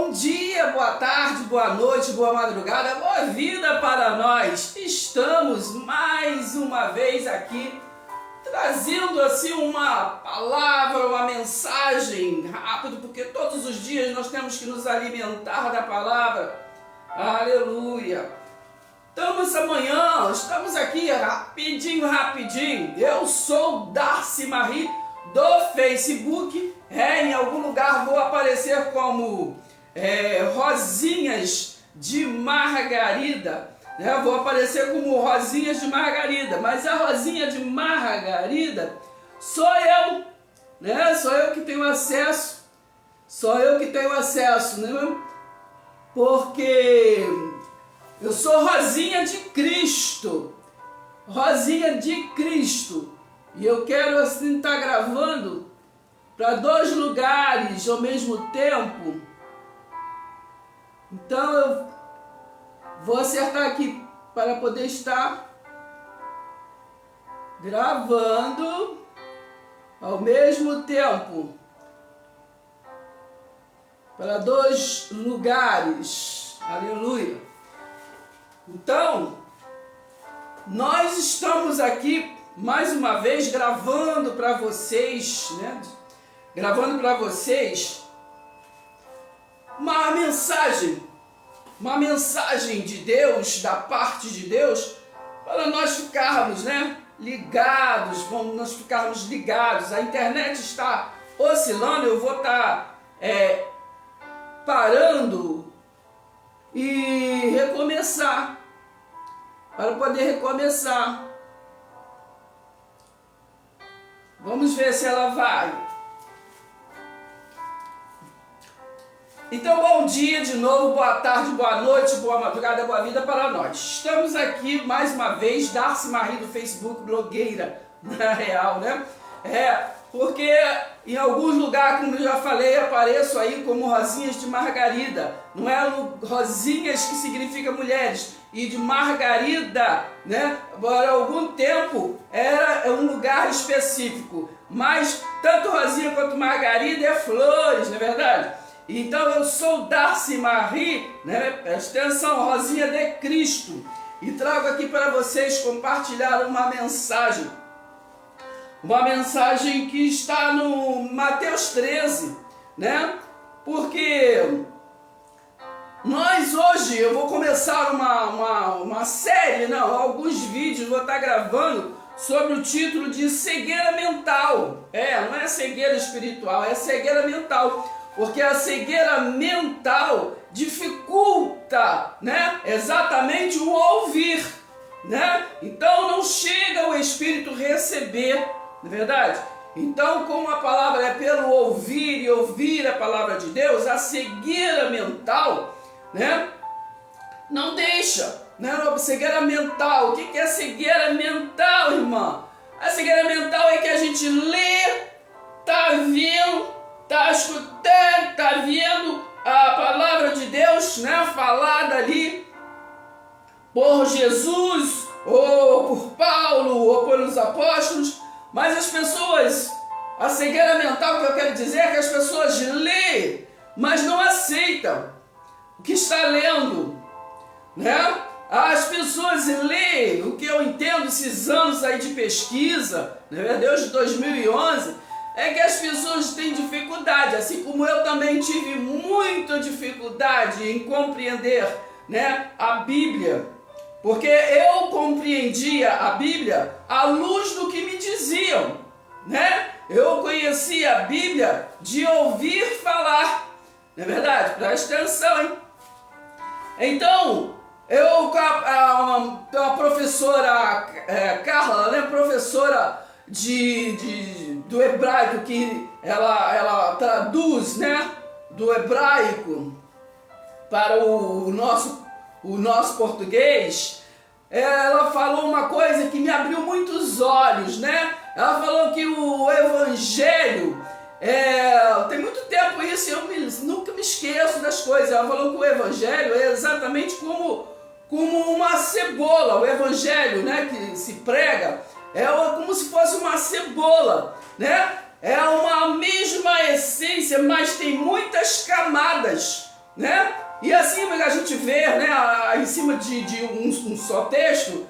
Bom dia, boa tarde, boa noite, boa madrugada, boa vida para nós. Estamos mais uma vez aqui trazendo assim uma palavra, uma mensagem rápido, porque todos os dias nós temos que nos alimentar da palavra. Aleluia. Então essa manhã estamos aqui rapidinho. Eu sou Darcy Marie do Facebook. Em algum lugar vou aparecer como Rosinhas de Margarida. Vou aparecer como Rosinhas de Margarida, mas a Rosinha de Margarida sou eu, Sou eu que tenho acesso, Porque eu sou Rosinha de Cristo, e eu quero assim estar gravando para 2 lugares ao mesmo tempo. Então eu vou acertar aqui para poder estar gravando ao mesmo tempo para 2 lugares. Aleluia. Então, nós estamos aqui mais uma vez gravando para vocês, Gravando para vocês uma mensagem de Deus, da parte de Deus, para nós ficarmos, ligados, nós ficarmos ligados. A internet está oscilando, eu vou estar parando e recomeçar, para poder recomeçar. Vamos ver se ela vai. Então, bom dia de novo, boa tarde, boa noite, boa madrugada, boa vida para nós. Estamos aqui mais uma vez, Darcy Marie do Facebook, blogueira, na real, Porque em alguns lugares, como eu já falei, apareço aí como Rosinhas de Margarida. Não é Rosinhas que significa mulheres, e de Margarida, Por algum tempo era um lugar específico. Mas tanto Rosinha quanto Margarida é flores, não é verdade? Então eu sou Darcy Marie, Presta atenção, Rosinha de Cristo, e trago aqui para vocês compartilhar uma mensagem que está no Mateus 13, Porque nós hoje, eu vou começar uma série, alguns vídeos, vou estar gravando sobre o título de cegueira mental. Não é cegueira espiritual, é cegueira mental. Porque a cegueira mental dificulta, exatamente o ouvir, Então não chega o Espírito receber, não é verdade? Então, como a palavra é pelo ouvir e ouvir a palavra de Deus, a cegueira mental, não deixa, Cegueira mental, o que é cegueira mental, irmã? A cegueira mental é que a gente lê, tá vendo, está escutando, está vendo a palavra de Deus, falada ali por Jesus, ou por Paulo, ou pelos apóstolos, mas as pessoas, a cegueira mental que eu quero dizer é que as pessoas leem, mas não aceitam o que está lendo, As pessoas leem, o que eu entendo, esses anos aí de pesquisa, desde 2011, é que as pessoas têm dificuldade, assim como eu também tive muita dificuldade em compreender, a Bíblia, porque eu compreendia a Bíblia à luz do que me diziam, Eu conhecia a Bíblia de ouvir falar, não é verdade? Presta atenção, hein? Então, a professora Carla, professora do hebraico, que ela traduz, do hebraico para o nosso português, ela falou uma coisa que me abriu muitos olhos, Ela falou que o Evangelho, tem muito tempo isso, eu nunca me esqueço das coisas. Ela falou que o Evangelho é exatamente como uma cebola. O Evangelho, que se prega, é como se fosse uma cebola, É uma mesma essência, mas tem muitas camadas, né? E assim a gente vê, né, em cima de um só texto,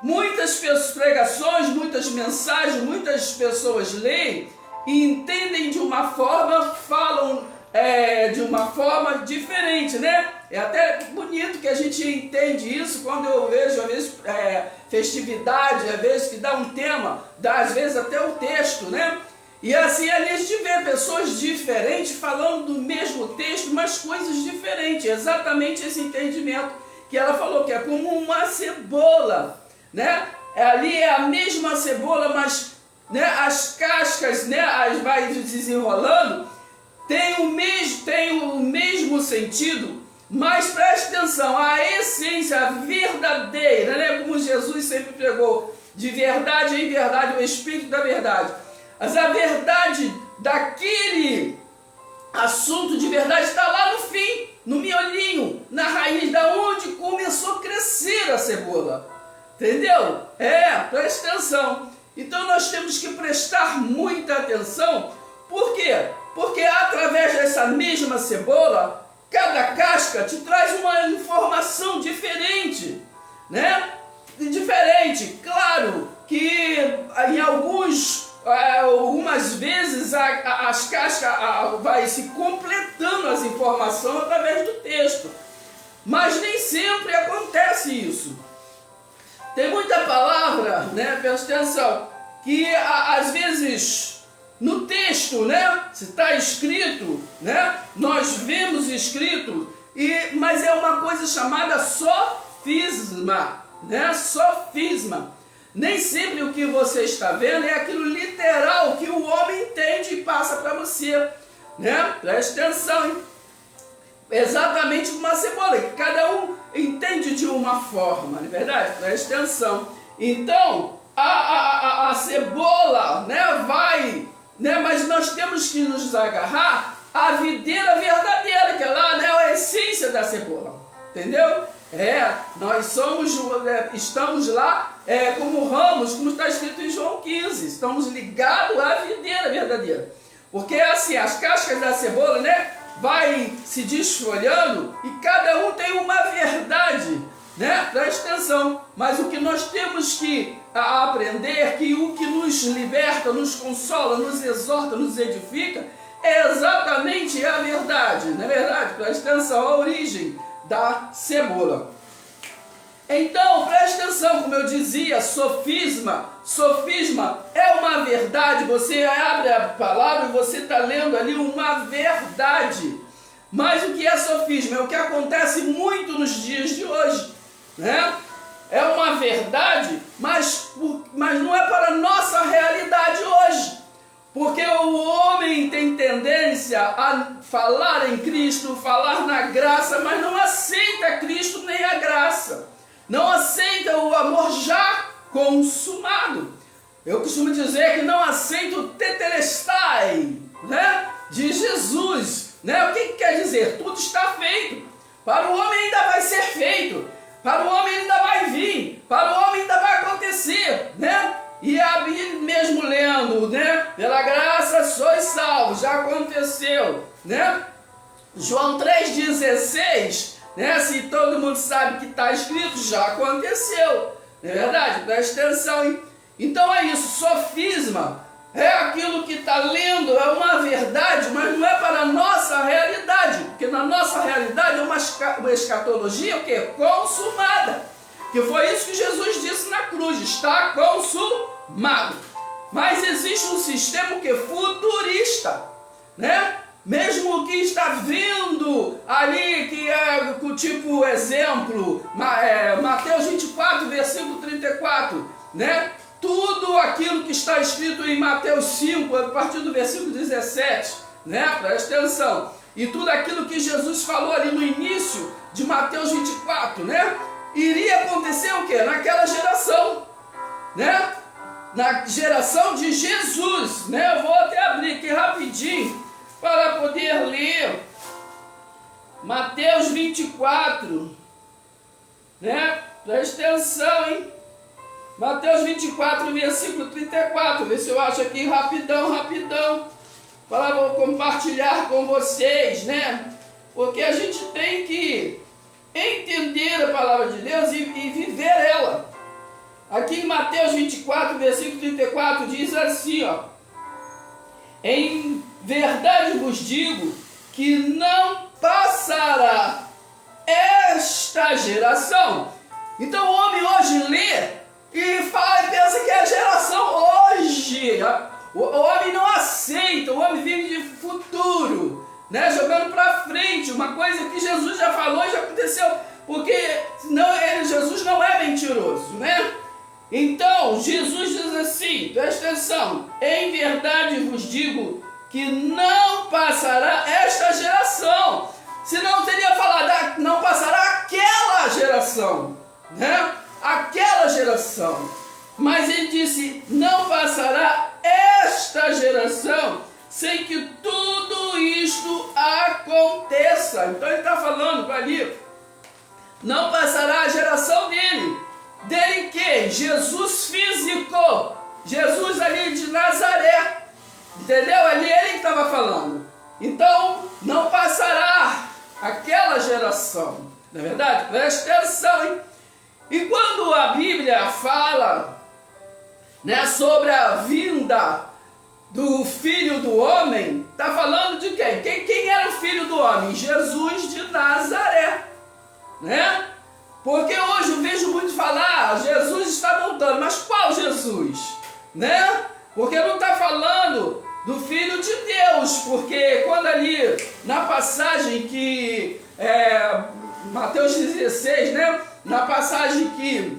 muitas pregações, muitas mensagens, muitas pessoas leem e entendem de uma forma, falam de uma forma diferente, né? É até bonito que a gente entende isso quando eu vejo, às vezes, festividade, às vezes que dá um tema, dá às vezes até o texto, né? E assim ali a gente vê pessoas diferentes falando do mesmo texto, mas coisas diferentes. Exatamente esse entendimento que ela falou, que é como uma cebola, né? Ali é a mesma cebola, mas, né, as cascas, né, vai desenrolando, tem o mesmo sentido, mas preste atenção, a essência verdadeira, né, como Jesus sempre pregou, de verdade em verdade, o Espírito da verdade. Mas a verdade daquele assunto de verdade está lá no fim, no miolinho, na raiz, da onde começou a crescer a cebola. Entendeu? Preste atenção. Então nós temos que prestar muita atenção. Por quê? Porque através dessa mesma cebola, cada casca te traz uma informação diferente, né? Diferente. Claro que em algumas vezes as cascas vai se completando as informações através do texto, mas nem sempre acontece isso. Tem muita palavra, né, presta atenção, que às vezes no texto, né, se está escrito, né, nós vemos escrito, mas é uma coisa chamada sofisma, né, sofisma. Nem sempre o que você está vendo é aquilo literal que o homem entende e passa para você, né? Preste atenção, hein? Exatamente como uma cebola, que cada um entende de uma forma, não é verdade? Preste atenção. Então, a cebola, né, vai, né, mas nós temos que nos agarrar à videira verdadeira, que é lá, né, a essência da cebola, entendeu? Nós estamos lá como ramos, como está escrito em João 15, estamos ligados à videira verdadeira. Porque assim, as cascas da cebola, né, vai se desfolhando e cada um tem uma verdade, né? Preste atenção. Mas o que nós temos que aprender, que o que nos liberta, nos consola, nos exorta, nos edifica, é exatamente a verdade, não é verdade? Preste atenção, a origem da cebola. Então, preste atenção, como eu dizia, sofisma é uma verdade. Você abre a palavra e você está lendo ali uma verdade. Mas o que é sofisma? É o que acontece muito nos dias de hoje, né? É uma verdade, mas não é para a nossa realidade hoje. Porque o homem tem tendência a falar em Cristo, falar na graça, mas não aceita Cristo nem a graça. Não aceita o amor já consumado. Eu costumo dizer que não aceita o tetelestai, né, de Jesus. Né? O que quer dizer? Tudo está feito. Para o homem ainda vai ser feito. Para o homem ainda vai vir. Para o homem ainda vai acontecer, né? E a Bíblia mesmo lendo, né? Pela graça sois salvos, já aconteceu, né? João 3,16, né? Se todo mundo sabe que está escrito, já aconteceu, não é verdade? Preste atenção, hein? Então é isso, sofisma é aquilo que está lendo, é uma verdade, mas não é para a nossa realidade, porque na nossa realidade é uma escatologia o quê? Consumada. Que foi isso que Jesus disse na cruz, está consumado. Mas existe um sistema que é futurista, né? Mesmo que está vindo ali, que é tipo exemplo, Mateus 24, versículo 34, né? Tudo aquilo que está escrito em Mateus 5, a partir do versículo 17, né? Presta atenção. E tudo aquilo que Jesus falou ali no início de Mateus 24, né? Iria acontecer o quê? Naquela geração, né? Na geração de Jesus, né? Eu vou até abrir aqui rapidinho para poder ler Mateus 24, né? Presta atenção, hein? Mateus 24, versículo 34, vê se eu acho aqui rapidão, para vou compartilhar com vocês, né? Porque a gente tem que entender a palavra de Deus e viver ela. Aqui em Mateus 24, versículo 34, diz assim, ó: em verdade vos digo que não passará esta geração. Então o homem hoje lê e fala e pensa que é a geração hoje. O homem não aceita, o homem vive de futuro, né? Jogando para frente, uma coisa que Jesus já falou e já aconteceu, porque Jesus não é mentiroso, né? Então Jesus diz assim, presta atenção: em verdade vos digo que não passará esta geração. Senão teria falado, não passará aquela geração, né? Aquela geração. Mas ele disse, não passará esta geração sem que tudo isto aconteça. Então ele está falando ali, não passará a geração dele. Dele quem? Jesus físico. Jesus ali de Nazaré. Entendeu? Ali ele que estava falando. Então não passará aquela geração. Não é verdade? Presta atenção, hein? E quando a Bíblia fala, né, sobre a vinda do Filho do Homem, está falando de quem? Quem era o Filho do Homem? Jesus de Nazaré, né? Porque hoje eu vejo muito falar, Jesus está voltando, mas qual Jesus? Né? Porque não está falando do Filho de Deus, porque quando ali, na passagem que, Mateus 16, né? Na passagem que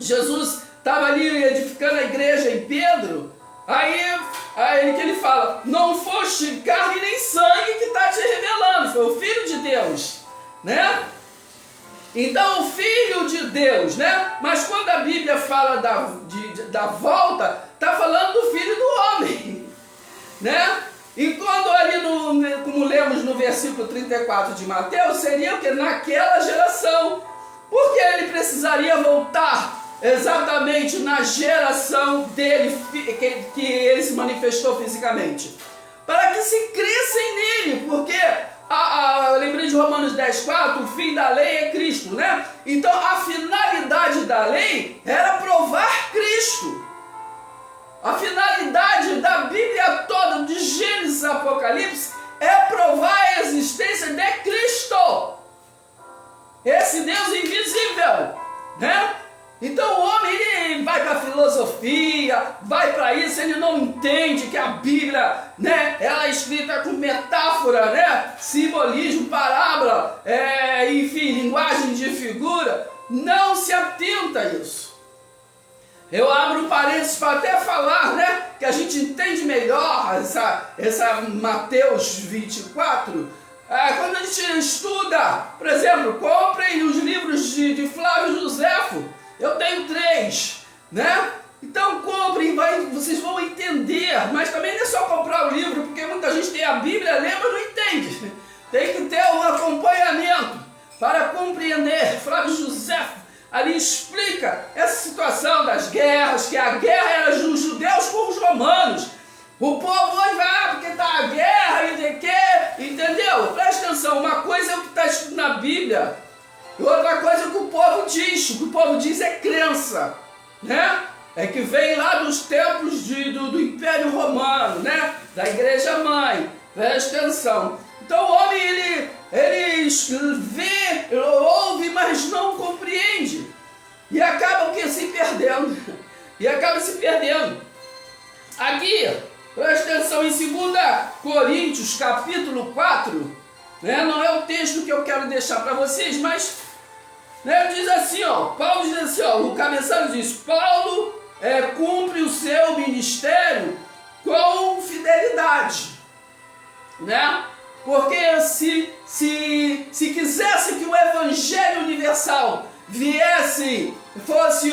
Jesus estava ali edificando a igreja em Pedro, aí que ele fala, não foste carne nem sangue que está te revelando, foi o Filho de Deus, né? Então o Filho de Deus, né? Mas quando a Bíblia fala da volta, está falando do Filho do Homem, né? E quando ali, como lemos no versículo 34 de Mateus, seria o que? Naquela geração. Porque ele precisaria voltar exatamente na geração dele, que ele se manifestou fisicamente. Para que se crescem nele, porque eu lembrei de Romanos 10,4, o fim da lei é Cristo, né? Então a finalidade da lei era provar Cristo. A finalidade da Bíblia toda, de Gênesis a Apocalipse, é provar a existência de Cristo. Esse Deus invisível, né? Então o homem, ele vai para a filosofia, vai para isso, ele não entende que a Bíblia, né, ela é escrita com metáfora, né, simbolismo, parábola, enfim, linguagem de figura, não se atenta a isso. Eu abro parênteses para até falar, né, que a gente entende melhor essa Mateus 24, quando a gente estuda, por exemplo, comprem os livros de Flávio Joséfo. Eu tenho 3, né? Então comprem, vocês vão entender. Mas também não é só comprar o livro, porque muita gente tem a Bíblia, lê, mas não entende. Tem que ter um acompanhamento para compreender. Flávio Joséfo ali explica essa situação das guerras, que a guerra era dos judeus com os romanos. O povo hoje vai, porque está a guerra e de quê, entendeu? Presta atenção, uma coisa é o que está escrito na Bíblia, e outra coisa é o que o povo diz. O que o povo diz é crença, né? É que vem lá dos tempos do Império Romano, né? Da Igreja Mãe, presta atenção. Então o homem, ele vê, ouve, mas não compreende, e acaba o que? Se perdendo, Aqui, presta atenção, em 2 Coríntios, capítulo 4, né, não é o texto que eu quero deixar para vocês, mas, né, diz assim, Paulo diz assim, o cabeçalho diz, Paulo cumpre o seu ministério com fidelidade, né? Porque se quisesse que o Evangelho universal fosse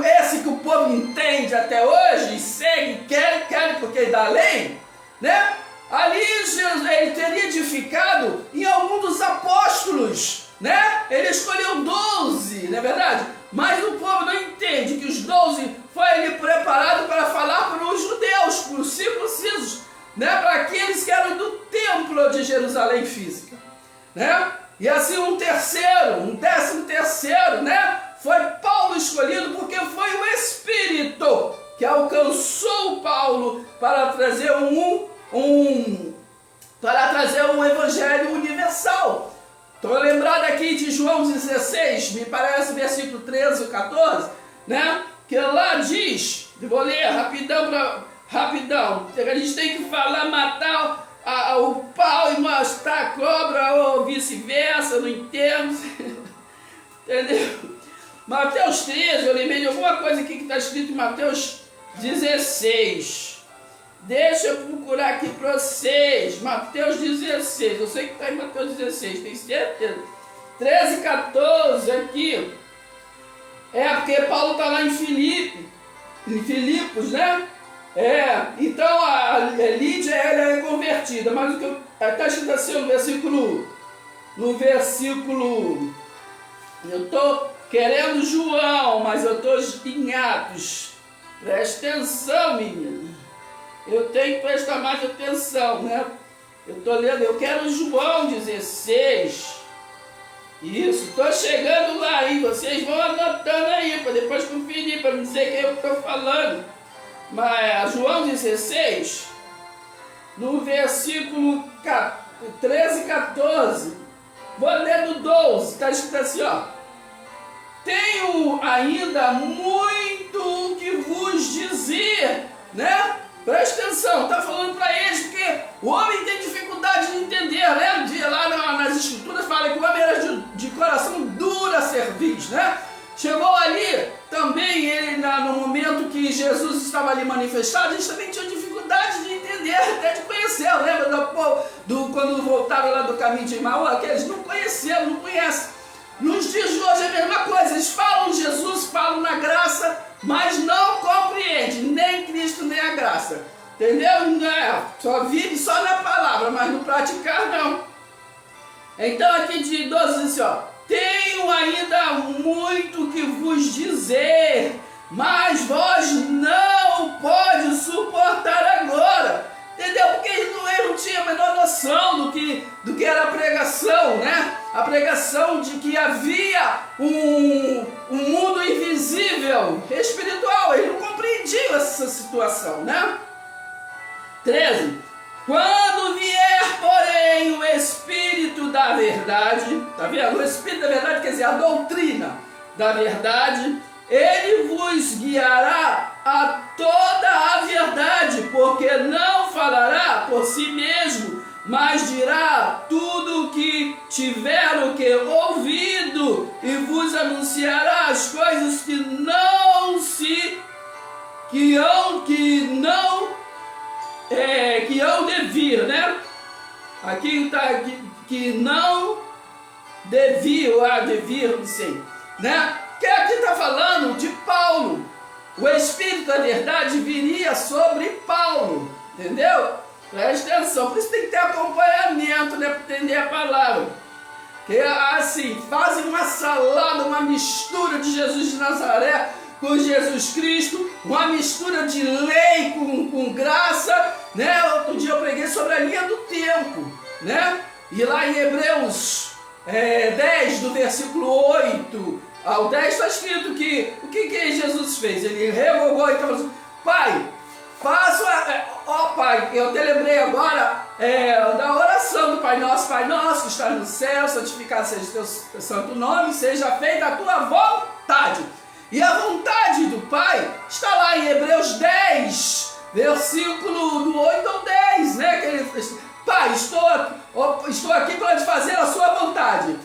esse que o povo entende até hoje, e segue, quer porque é da lei, né? Ali ele teria edificado em algum dos apóstolos, né? Ele escolheu 12, não é verdade? Mas o povo não entende que os 12 foi ali preparado para falar para os judeus, para os circuncisos, né? Para aqueles que eram do templo de Jerusalém física. né? E assim um 13º, né? Foi Paulo escolhido porque foi o Espírito que alcançou Paulo para trazer um evangelho universal. Estou lembrado aqui de João 16, me parece versículo 13 ou 14, né? Que lá diz, vou ler rapidão, a gente tem que falar, matar o pau e mostrar a cobra ou vice-versa, não entendo, entendeu? Mateus 13, eu lembrei de alguma coisa aqui que está escrito em Mateus 16. Deixa eu procurar aqui para vocês. Mateus 16. Eu sei que está em Mateus 16, tem certeza. 13, 14 aqui. É porque Paulo está lá em Filipos, né? Então a Lídia ela é convertida. Mas o que está escrito assim no versículo. Eu estou querendo João, mas eu estou em Atos. Presta atenção, menina. Eu tenho que prestar mais atenção, né? Eu estou lendo, eu quero João 16. Isso, estou chegando lá aí. Vocês vão anotando aí, para depois conferir, para não dizer quem eu estou falando. Mas João 16, no versículo 13 e 14. Vou ler no 12, está escrito assim, ó. Tenho ainda muito que vos dizer, né? Presta atenção, está falando para eles, porque o homem tem dificuldade de entender, né? Lá nas escrituras fala que o homem era de coração duro a cerviz, né? Chegou ali, também ele, no momento que Jesus estava ali manifestado, eles também tinham dificuldade de entender, até de conhecer. Lembra quando voltaram lá do caminho de Emaús, aqueles não conheceram, não conhecem. Nos dias de hoje é a mesma coisa, eles falam Jesus, falam na graça, mas não compreendem nem Cristo nem a graça, entendeu? Só vive só na palavra, mas no praticar não. Então aqui de 12 diz assim, ó, tenho ainda muito que vos dizer, mas vós não pode suportar agora. Entendeu? Porque ele não tinha a menor noção do que era a pregação, né? A pregação de que havia um mundo invisível, espiritual. Ele não compreendia essa situação, né? 13. Quando vier, porém, o Espírito da verdade, tá vendo? O Espírito da verdade quer dizer a doutrina da verdade, ele vos guiará a toda a verdade, porque não falará por si mesmo, mas dirá tudo o que tiver o que ouvido, e vos anunciará as coisas que hão de vir, né? Aqui está que não devir, não sei, né? Que aqui está falando de Paulo. O Espírito da verdade viria sobre Paulo, entendeu? Presta atenção, por isso tem que ter acompanhamento, né, para entender a palavra. Que assim, fazem uma salada, uma mistura de Jesus de Nazaré com Jesus Cristo, uma mistura de lei com graça, né? Outro dia eu preguei sobre a linha do tempo, né? E lá em Hebreus 10, do versículo 8 ao 10, está escrito que o que Jesus fez? Ele revogou e estava assim, Pai, Pai, eu te lembrei agora da oração do Pai Nosso que está no céu, santificado seja o teu santo nome, seja feita a tua vontade. E a vontade do Pai está lá em Hebreus 10, versículo do 8 ao 10, né? Que ele, Pai, estou aqui para te fazer a sua vontade.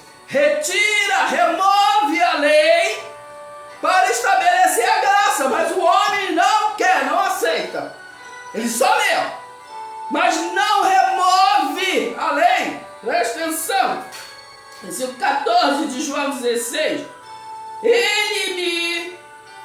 Remove a lei para estabelecer a graça, mas o homem não quer, não aceita. Ele só lê, mas não remove a lei. Presta atenção. Versículo 14 de João 16. Ele me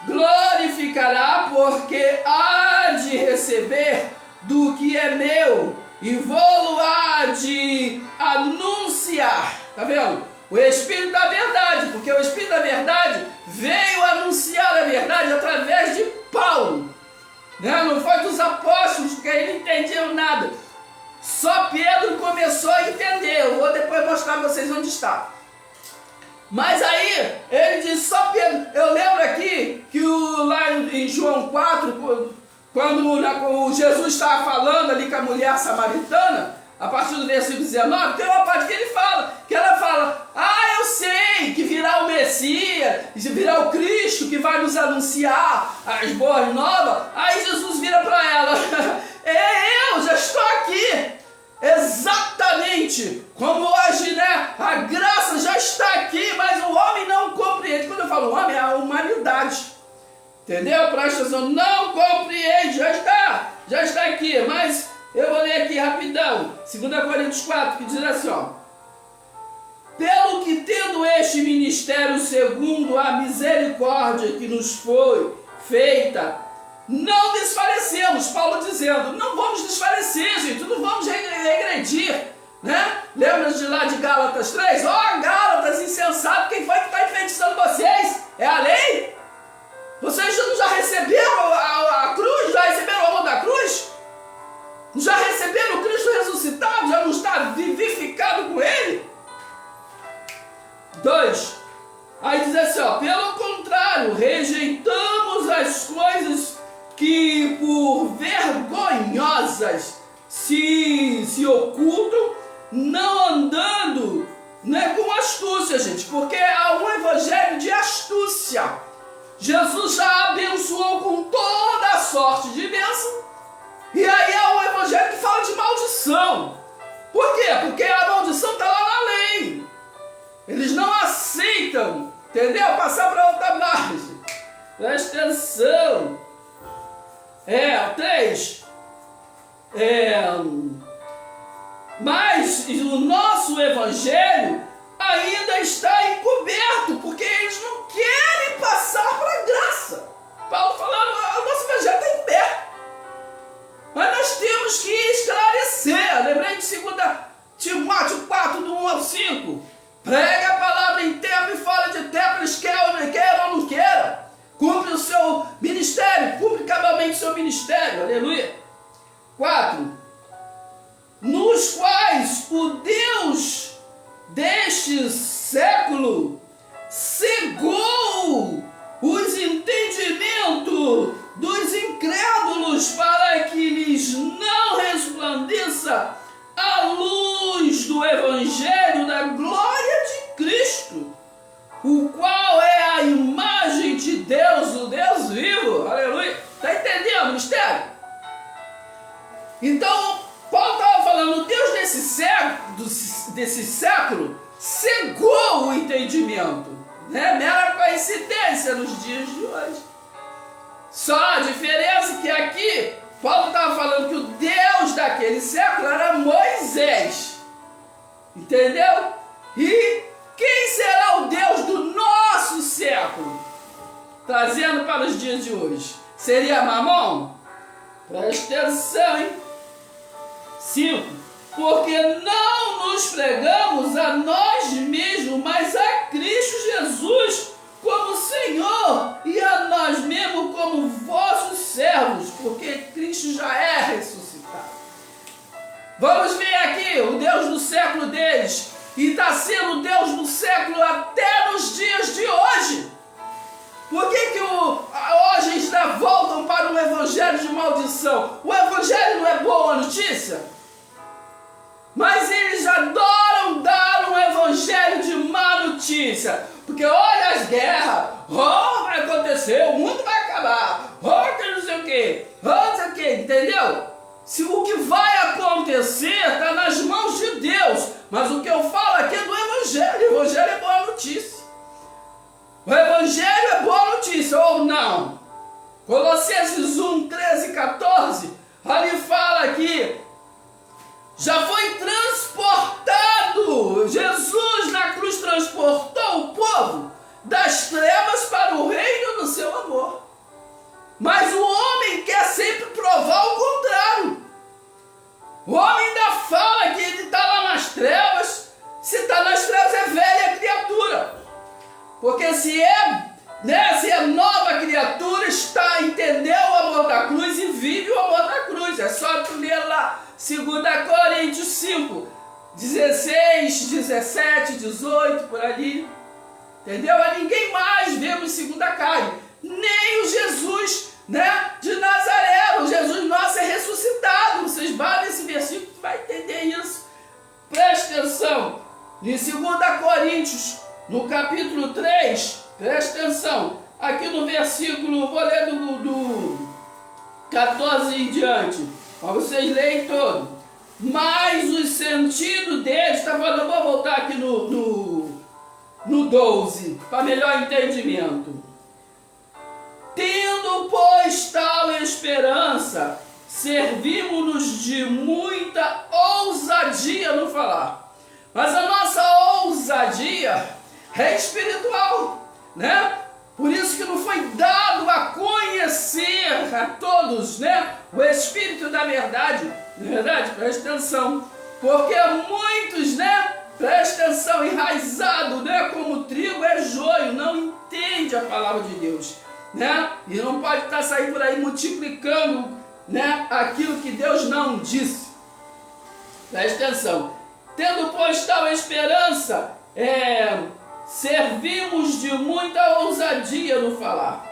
glorificará, porque há de receber do que é meu e vou-lo há de anunciar. Tá vendo? O Espírito da verdade, porque o Espírito da verdade veio anunciar a verdade através de Paulo, né? Não foi dos apóstolos, porque eles não entendiam nada. Só Pedro começou a entender. Eu vou depois mostrar para vocês onde está. Mas aí, ele disse, só Pedro. Eu lembro aqui que lá em João 4, quando Jesus estava falando ali com a mulher samaritana, a partir do versículo 19, tem uma parte que ela fala, eu sei que virá o Messias, virá o Cristo que vai nos anunciar as boas novas. Aí Jesus vira para ela, eu já estou aqui, exatamente como hoje, né? A graça já está aqui, mas o homem não compreende. Quando eu falo homem, é a humanidade, entendeu? Presta atenção, não compreende, já está aqui, mas eu vou ler aqui rapidão, 2 Coríntios 4, que diz assim, pelo que tendo este ministério segundo a misericórdia que nos foi feita, não desfalecemos. Paulo dizendo, não vamos desfalecer, gente, não vamos regredir, né? Lembra de lá de Gálatas 3? Gálatas, insensato, quem foi que está enfeitiçando vocês? É a lei? Vocês já receberam a cruz? Já receberam o amor da cruz? Já receberam o Cristo ressuscitado? Já não está vivificado com Ele? 2. Aí diz assim, pelo contrário, rejeitamos as coisas que por vergonhosas se ocultam, não andando, né, com astúcia, gente, porque há um evangelho de astúcia. Jesus já abençoou com toda a sorte de bênção. E aí é um evangelho que fala de maldição. Por quê? Porque a maldição está lá na lei. Eles não aceitam, entendeu? Passar para outra margem. Presta atenção. 3. Mas o nosso evangelho ainda está encoberto, porque eles não querem passar para a graça. Paulo falando, o nosso evangelho está em pé. Mas nós temos que esclarecer. Lembrei de 2 Timóteo 4, do 1 ao 5. Prega a palavra em tempo e fora de tempo, eles queiram ou não queiram. Cumpre o seu ministério, cumpre cabalmente o seu ministério. Aleluia. 4. Nos quais o Deus deste século cegou os entendimentos dos incrédulos para que lhes não resplandeça a luz do Evangelho da glória de Cristo, o qual é a imagem de Deus, o Deus vivo. Aleluia. Está entendendo o mistério? Então, Paulo estava falando, o Deus desse século cegou o entendimento. Né? Mera coincidência nos dias de hoje. Só a diferença que aqui, Paulo estava falando que o Deus daquele século era Moisés. Entendeu? E quem será o Deus do nosso século? Trazendo para os dias de hoje. Seria Mamon? Presta atenção, hein? 5. Porque não nos pregamos a nós mesmos, mas a Cristo Jesus como Senhor e a nós mesmos como vossos servos, porque Cristo já é ressuscitado. Vamos ver aqui o Deus do século deles, e está sendo o Deus do século até nos dias de hoje. Por que hoje eles voltam para um evangelho de maldição? O evangelho não é boa notícia? Mas eles adoram dar um evangelho de má notícia. Porque olha as guerras, vai acontecer, o mundo vai acabar, que não sei o que, não sei o que, entendeu? Se o que vai acontecer está nas mãos de Deus, mas o que eu falo aqui é do evangelho. O evangelho é boa notícia. O evangelho é boa notícia ou não? Colossenses 1, 13 e 14, ali fala aqui, já foi transportado, Jesus na cruz transportou o povo das trevas para o reino do seu amor. Mas o homem quer sempre provar o contrário. O homem ainda fala que ele está lá nas trevas. Se está nas trevas é velha criatura. Porque se é nova criatura, entendeu o amor da cruz e vive o amor da cruz. É só tu ler lá 2 Coríntios 5, 16, 17, 18, por ali. Entendeu? A ninguém mais vemos segundo a carne, nem o Jesus, né, de Nazaré. O Jesus nosso é ressuscitado. Vocês vão nesse versículo, tu vai entender isso. Preste atenção. Em 2 Coríntios, no capítulo 3, preste atenção. Aqui no versículo, vou ler do 14 em diante, para vocês lerem todo. Mas o sentido deles, tá falando, vou voltar aqui no 12, para melhor entendimento. Tendo, pois, tal esperança, servimos-nos de muita ousadia no falar. Mas a nossa ousadia é espiritual, né? Por isso que não foi dado a conhecer a todos, né, o Espírito da verdade. Na verdade, preste atenção. Porque muitos, né, preste atenção, enraizado, né, como trigo é joio, não entende a palavra de Deus, né? E não pode estar saindo por aí multiplicando, né, aquilo que Deus não disse. Preste atenção. Tendo, pois, tal esperança, servimos de muita ousadia no falar.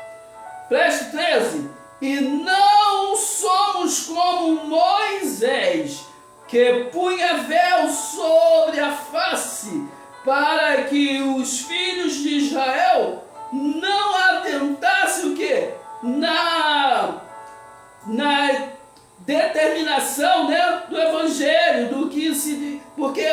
Preste 13. E não somos como Moisés, que punha véu sobre a face, para que os filhos de Israel não atentassem o quê? Na determinação, né, do evangelho, do que se... Porque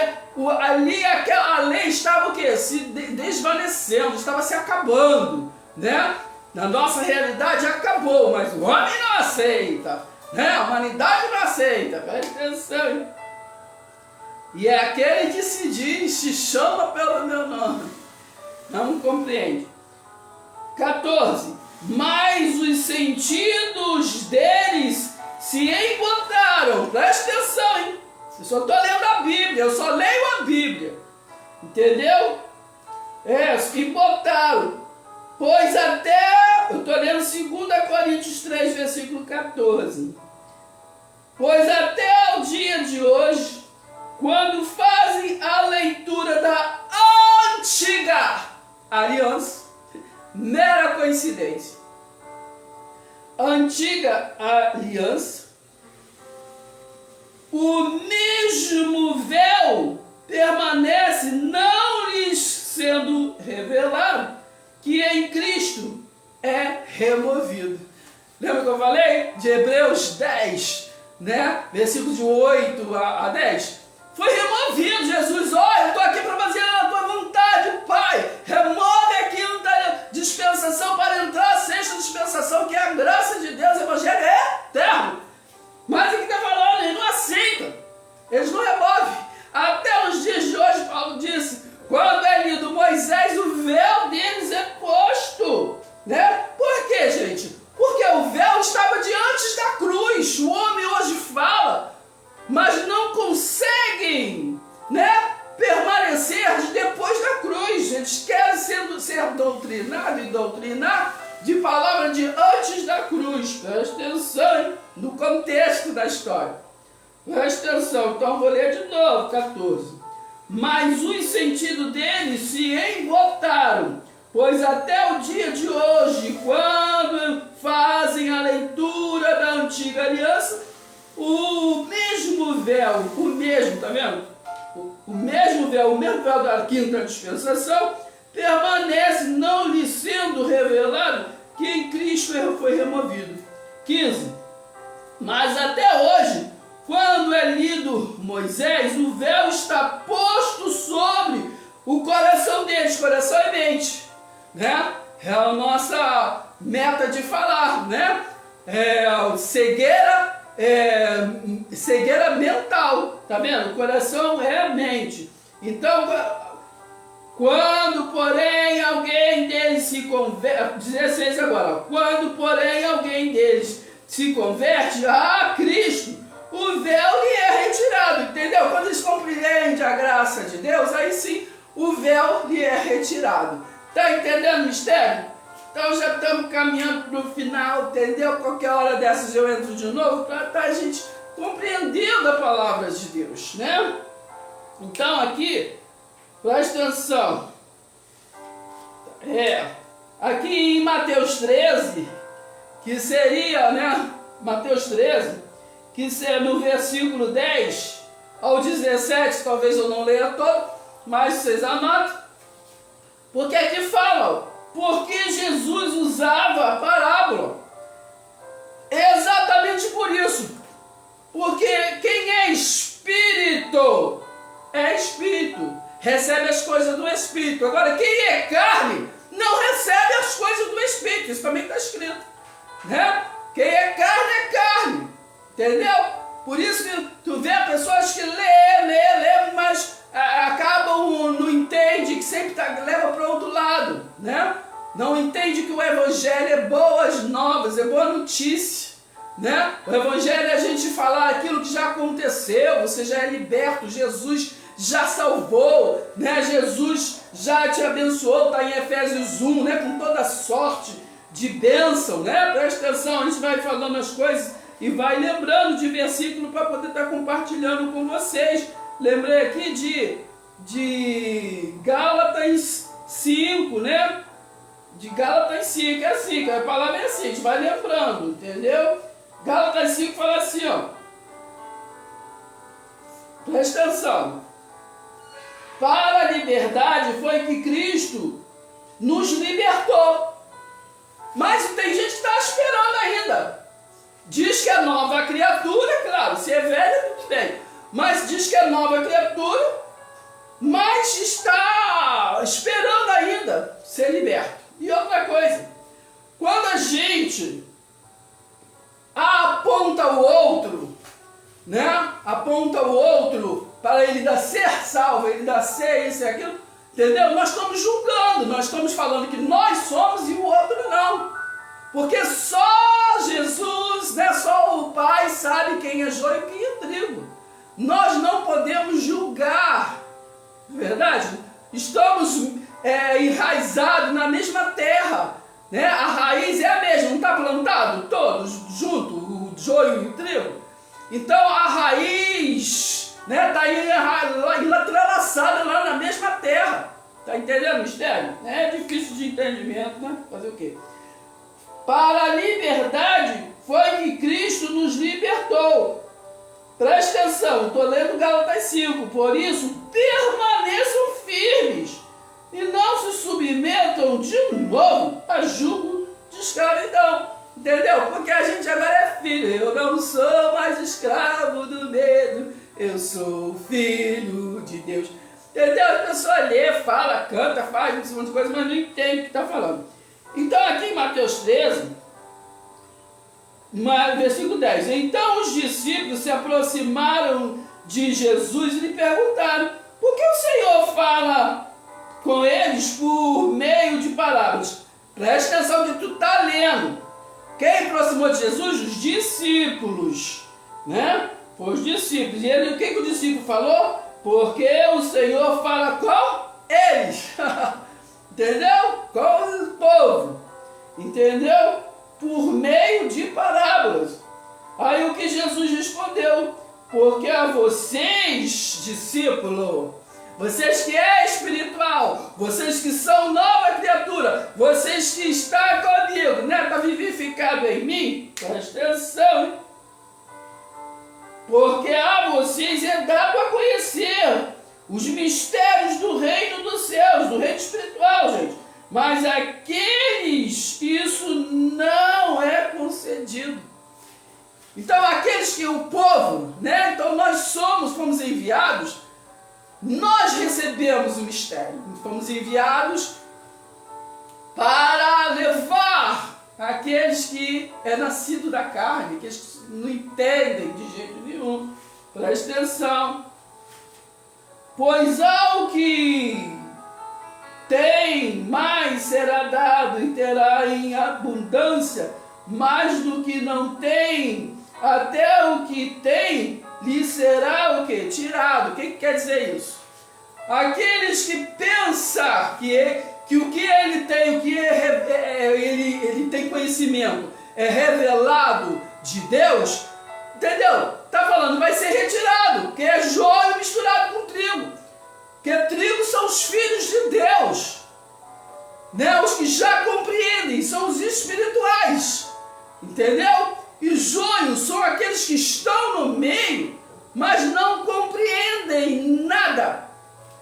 ali a lei estava o quê? Se desvanecendo, estava se acabando, né? Na nossa realidade acabou, mas o homem não aceita, né? A humanidade não aceita, presta atenção. E é aquele que se diz, se chama pelo meu nome, não compreende. 14. Mas os sentidos deles se embotaram. Presta atenção, hein? Eu só estou lendo a Bíblia, eu só leio a Bíblia. Entendeu? Embotaram. Pois até, eu estou lendo 2 Coríntios 3, versículo 14. Pois até o dia de hoje, quando fazem a leitura da antiga aliança, mera coincidência. Antiga aliança, o mesmo véu permanece, não lhes sendo revelado, que em Cristo é removido. Lembra que eu falei? De Hebreus 10, né? Versículos de 8 a 10. Foi removido. Jesus, eu estou aqui para fazer a tua vontade, Pai. Remove aquilo da dispensação para entrar a sexta dispensação, que é a graça de Deus. O evangelho é eterno. Mas o que está falando? Eles não aceitam. Eles não removem. Até os dias de hoje, Paulo disse, quando é lido Moisés, o véu deles é posto. Né? Por quê, gente? Porque o véu estava diante da cruz. O homem hoje fala, mas não conseguem, né, permanecer depois da cruz. Eles querem ser doutrinados e doutrinar de palavra de antes da cruz. Presta atenção, hein? No contexto da história. Presta atenção, então vou ler de novo, 14. Mas os sentidos deles se embotaram, pois até o dia de hoje, quando fazem a leitura da antiga aliança, o mesmo véu, tá vendo? O mesmo véu da quinta dispensação, permanece, não lhe sendo revelado que em Cristo foi removido. 15. Mas até hoje, quando é lido Moisés, o véu está posto sobre o coração deles, coração e mente, né? É a nossa meta de falar, né? Cegueira mental, tá vendo? O coração é a mente. Então, quando porém alguém deles se converte, 16 agora, quando porém alguém deles se converte a Cristo, o véu lhe é retirado, entendeu? Quando eles compreendem a graça de Deus, aí sim o véu lhe é retirado. Tá entendendo o mistério? Então já estamos caminhando para o final, entendeu? Qualquer hora dessas eu entro de novo para a gente compreendido a palavra de Deus, né? Então aqui, presta atenção. Aqui em Mateus 13, que seria, né? Mateus 13, que seria no versículo 10 ao 17, talvez eu não leia todo, mas vocês anotam. Porque aqui fala, porque Jesus usava a parábola. Exatamente por isso. Porque quem é espírito, é espírito. Recebe as coisas do espírito. Agora, quem é carne, não recebe as coisas do espírito. Isso também está escrito, né? Quem é carne, entendeu? Por isso que tu vê pessoas que lê, mas acabam, não entende, que sempre leva para o outro lado, né? Não entende que o evangelho é boas novas, é boa notícia, né? O evangelho é a gente falar aquilo que já aconteceu, você já é liberto, Jesus já salvou, né? Jesus já te abençoou, está em Efésios 1, né? Com toda sorte de bênção, né? Presta atenção, a gente vai falando as coisas e vai lembrando de versículo para poder estar compartilhando com vocês. Lembrei aqui de Gálatas 5, né? De Gálatas 5, é assim, a palavra é assim, a gente vai lembrando, entendeu? Gálatas 5 fala assim, ó. Presta atenção. Para a liberdade foi que Cristo nos libertou. Mas tem gente que está esperando ainda. Diz que é nova criatura, claro, se é velha, tudo bem. Mas diz que é nova criatura, mas está esperando ainda ser liberto. E outra coisa, quando a gente aponta o outro, né? Aponta o outro para ele ser salvo, ele ser isso e aquilo, entendeu? Nós estamos julgando, nós estamos falando que nós somos e o outro não. Porque só Jesus, né? Só o Pai sabe quem é joio e quem é trigo. Nós não podemos julgar, não é verdade? Estamos enraizados na mesma terra, né? A raiz é a mesma, não está plantado todos junto, o joio e o trigo? Então a raiz, né, está entrelaçada lá na mesma terra. Está entendendo o mistério? É difícil de entendimento, né? Fazer o quê? Para a liberdade foi que Cristo nos libertou. Presta atenção, estou lendo Gálatas 5. Por isso, permaneçam firmes e não se submetam de novo a jugo de escravidão. Entendeu? Porque a gente agora é filho. Eu não sou mais escravo do medo. Eu sou filho de Deus. Entendeu? A pessoa lê, fala, canta, faz um monte de coisa, mas não entende o que está falando. Então aqui em Mateus 13, versículo 10. Então os discípulos se aproximaram de Jesus e lhe perguntaram: por que o Senhor fala com eles por meio de parábolas? Presta atenção que tu está lendo. Quem aproximou de Jesus? Os discípulos, né? Foi os discípulos. E ele, o que o discípulo falou? Porque o Senhor fala com eles. Entendeu? Com o povo. Entendeu? Por meio de parábolas. Aí o que Jesus respondeu? Porque a vocês, discípulo, vocês que é espiritual, vocês que são nova criatura, vocês que estão comigo, né? Está vivificado em mim, presta atenção, hein? Porque a vocês é dado a conhecer os mistérios do reino dos céus, do reino espiritual, gente. Mas aqueles, isso não é concedido. Então aqueles que o povo, né? Então nós fomos enviados, nós recebemos o mistério. Fomos enviados para levar aqueles que é nascido da carne, aqueles que não entendem de jeito nenhum. Presta atenção. Pois ao que tem, mais será dado e terá em abundância, mais do que não tem, até o que tem lhe será o que? Tirado. O que quer dizer isso? Aqueles que pensam que o que ele tem, o que ele tem conhecimento, é revelado de Deus, entendeu? está falando, vai ser retirado, que é joio misturado com trigo. Que trigo são os filhos de Deus, né? Os que já compreendem, são os espirituais, entendeu? E joio são aqueles que estão no meio, mas não compreendem nada,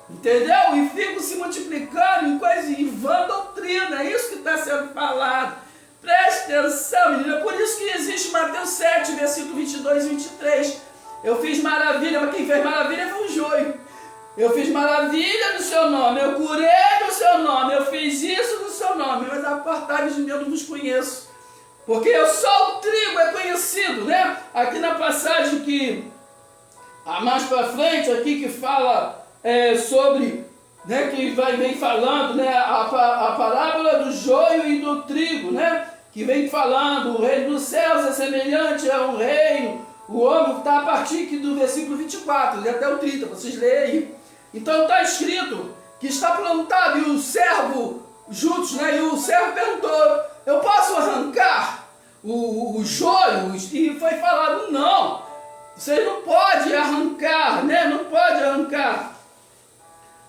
entendeu? E ficam se multiplicando em coisas, em vã doutrina, é isso que está sendo falado. Preste atenção, menina, por isso que existe Mateus 7, versículo 22 e 23. Eu fiz maravilha, mas quem fez maravilha foi o joio. Eu fiz maravilha no seu nome, eu curei no seu nome, eu fiz isso no seu nome, mas apartai-vos de mim, eu não vos conheço. Porque eu sou o trigo, é conhecido, né? Aqui na passagem que, mais para frente, aqui que fala sobre, né, que vem falando, né, a parábola do joio e do trigo, né? Que vem falando, o reino dos céus é semelhante a um reino. O homem está a partir aqui do versículo 24, até o 30, vocês leem aí. Então está escrito que está plantado e o servo juntos, né? E o servo perguntou, eu posso arrancar o joio? E foi falado, não, você não pode arrancar, né? Não pode arrancar.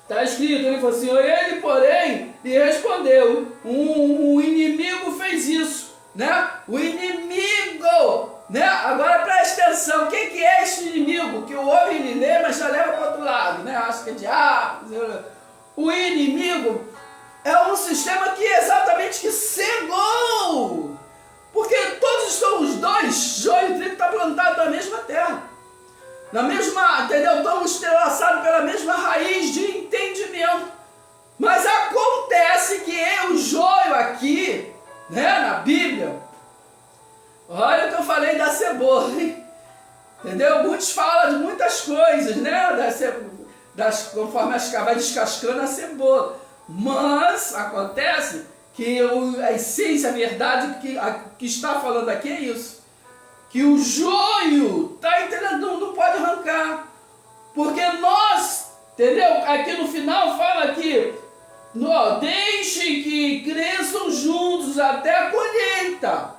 Está escrito, ele falou assim, ele porém lhe respondeu, um inimigo fez isso, né? O inimigo, né? Agora preste atenção, o que é esse inimigo? Que o homem ele lê, mas já leva para o outro lado, né? Acha que é diabo. O inimigo é um sistema que exatamente que cegou. Porque todos estão, os dois, joio e trigo, está plantado na mesma terra. Na mesma, entendeu? Estão entrelaçados pela mesma raiz de entendimento. Mas acontece que o joio aqui, né, na Bíblia, olha o que eu falei da cebola, hein? Entendeu? Muitos falam de muitas coisas, né? Conforme vai descascando a cebola. Mas acontece que a essência, a verdade que está falando aqui é isso. Que o joio, tá entendendo? Não pode arrancar. Porque nós, entendeu? Aqui no final fala que deixem que cresçam juntos até a colheita.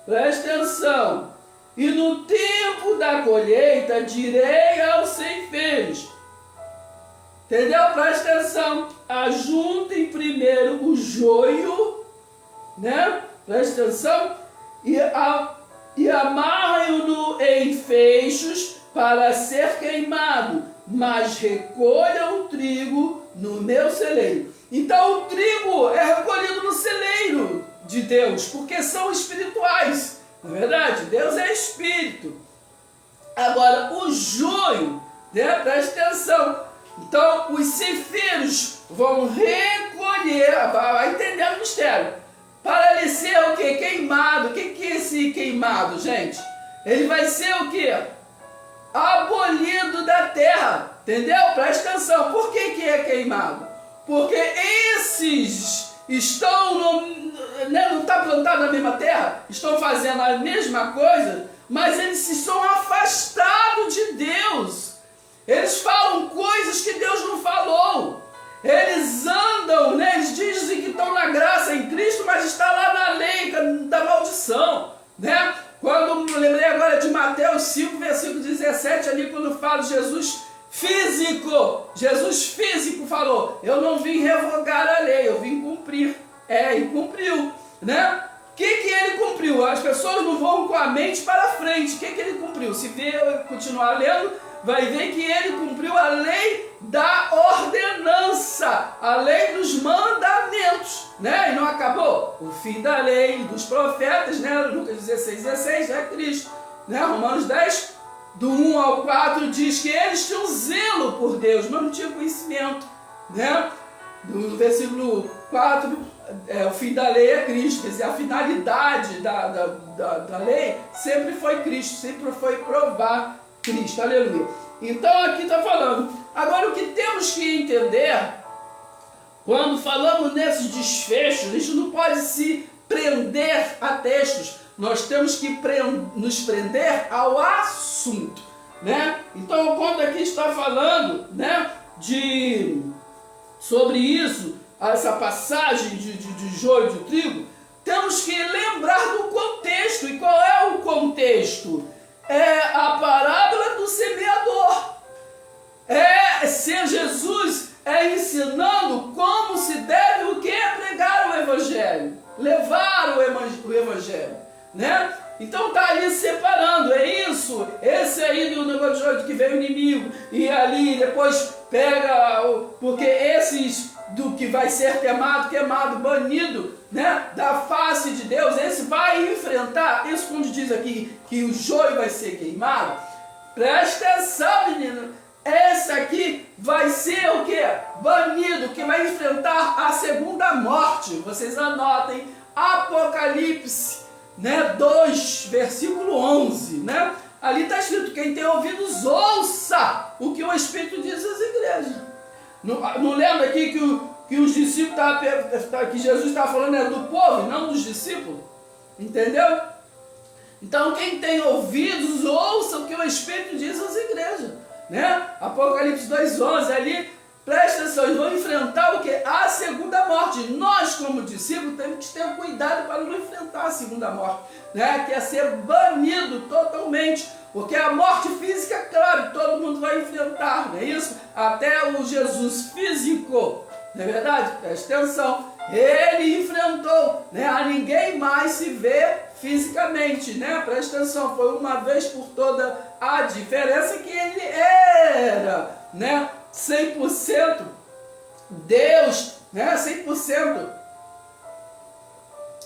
Preste atenção. E no tempo da colheita direi aos ceifeiros. Entendeu? Preste atenção. Ajuntem primeiro o joio, né? Preste atenção. E amarrem-no em feixes para ser queimado, mas recolham o trigo no meu celeiro. Então o trigo é recolhido no celeiro de Deus, porque são espirituais, não é verdade? Deus é espírito. Agora o joio, né? Preste atenção. Então os ceifeiros vão recolher, vai entender o mistério. Para ele ser o que? Queimado. O que é esse queimado, gente? Ele vai ser o que? Abolido da terra. Entendeu? Presta atenção. Por que é queimado? Porque esses estão, não está plantado na mesma terra, estão fazendo a mesma coisa, mas eles se são afastados de Deus. Eles falam coisas que Deus não falou. Eles andam, né? Eles dizem que estão na graça em Cristo, mas está lá na lei da maldição, né? Quando eu lembrei agora de Mateus 5, versículo 17, ali quando fala Jesus físico falou, eu não vim revogar a lei, eu vim cumprir. E cumpriu, né? O que ele cumpriu? As pessoas não vão com a mente para frente. O que ele cumpriu? Se continuar lendo, vai ver que ele cumpriu a lei da ordenança, a lei dos mandamentos, né? E não acabou. O fim da lei dos profetas, né? Lucas 16 é Cristo, né? Romanos 10, do 1 ao 4, diz que eles tinham zelo por Deus, mas não tinham conhecimento, né? No versículo 4, o fim da lei é Cristo, quer dizer, a finalidade da lei sempre foi Cristo, sempre foi provar Cristo, aleluia. Então aqui está falando. Agora o que temos que entender, quando falamos nesses desfechos, a gente não pode se prender a textos, nós temos que nos prender ao assunto, né? Então quando aqui está falando, né, sobre isso, essa passagem de joio e de trigo, temos que lembrar do contexto. E qual é o contexto? é a parábola do semeador. Se Jesus ensinando como se deve o que? Pregar o Evangelho, levar o Evangelho, né? Então tá ali separando, é isso. Esse aí do negócio de que veio o inimigo e ali depois pega, porque esses do que vai ser queimado, banido, né, da face de Deus, esse vai enfrentar, isso quando diz aqui que o joio vai ser queimado, presta atenção, menino, esse aqui vai ser o que? Banido, que vai enfrentar a segunda morte. Vocês anotem, Apocalipse, né, 2, versículo 11, né? Ali está escrito, quem tem ouvidos, ouça o que o Espírito diz às igrejas. Não lembra aqui que os discípulos que Jesus estava falando do povo, não dos discípulos? Entendeu? Então quem tem ouvidos, ouça o que o Espírito diz às igrejas, né? Apocalipse 2:11 ali, presta atenção, eles vão enfrentar o que? A segunda morte. Nós, como discípulos, temos que ter cuidado para não enfrentar a segunda morte, né? Que é ser banido totalmente, porque a morte física, claro, todo mundo vai enfrentar, não é isso? Até o Jesus físico, não é verdade? Presta atenção, ele enfrentou, né? A ninguém mais se vê fisicamente, né? Presta atenção, foi uma vez por toda a diferença que ele era, né? 100% Deus, né? 100%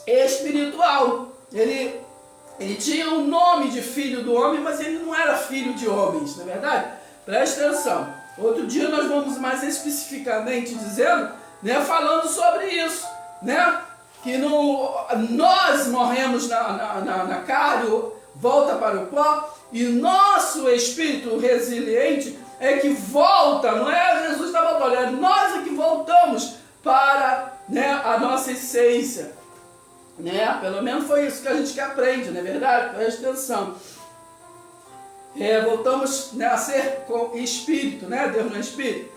espiritual. Ele tinha o nome de filho do homem, mas ele não era filho de homens, não é verdade? Presta atenção. Outro dia nós vamos mais especificamente dizendo, né? Falando sobre isso, né? Que nós morremos na carne, volta para o pó, e nosso espírito resiliente é que volta, não é Jesus está voltando, é nós é que voltamos para, né, a nossa essência, né? Pelo menos foi isso que a gente que aprende, não é verdade? Presta atenção. Voltamos, né, a ser com espírito, né? Deus não é espírito.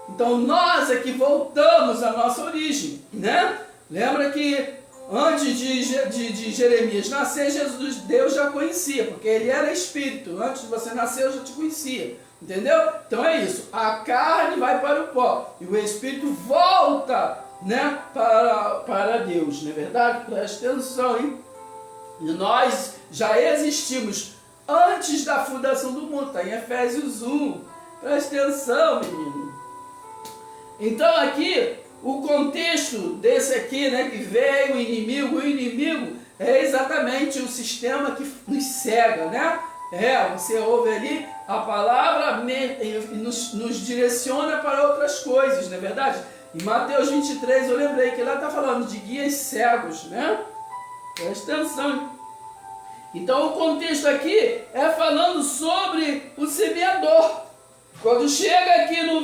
Então nós é que voltamos à nossa origem, né? Lembra que antes de Jeremias nascer, Deus já conhecia, porque ele era espírito. Antes de você nascer, eu já te conhecia. Entendeu? Então é isso. A carne vai para o pó e o espírito volta, né, para Deus. Não é verdade? Presta atenção, hein? E nós já existimos antes da fundação do mundo. Está em Efésios 1. Presta atenção, menino. Então aqui, o contexto desse aqui, né, que veio o inimigo é exatamente o sistema que nos cega, né? Você ouve ali a palavra e nos direciona para outras coisas, não é verdade? Em Mateus 23 eu lembrei que lá está falando de guias cegos, né? Presta atenção. Então o contexto aqui é falando sobre o semeador. Quando chega aqui no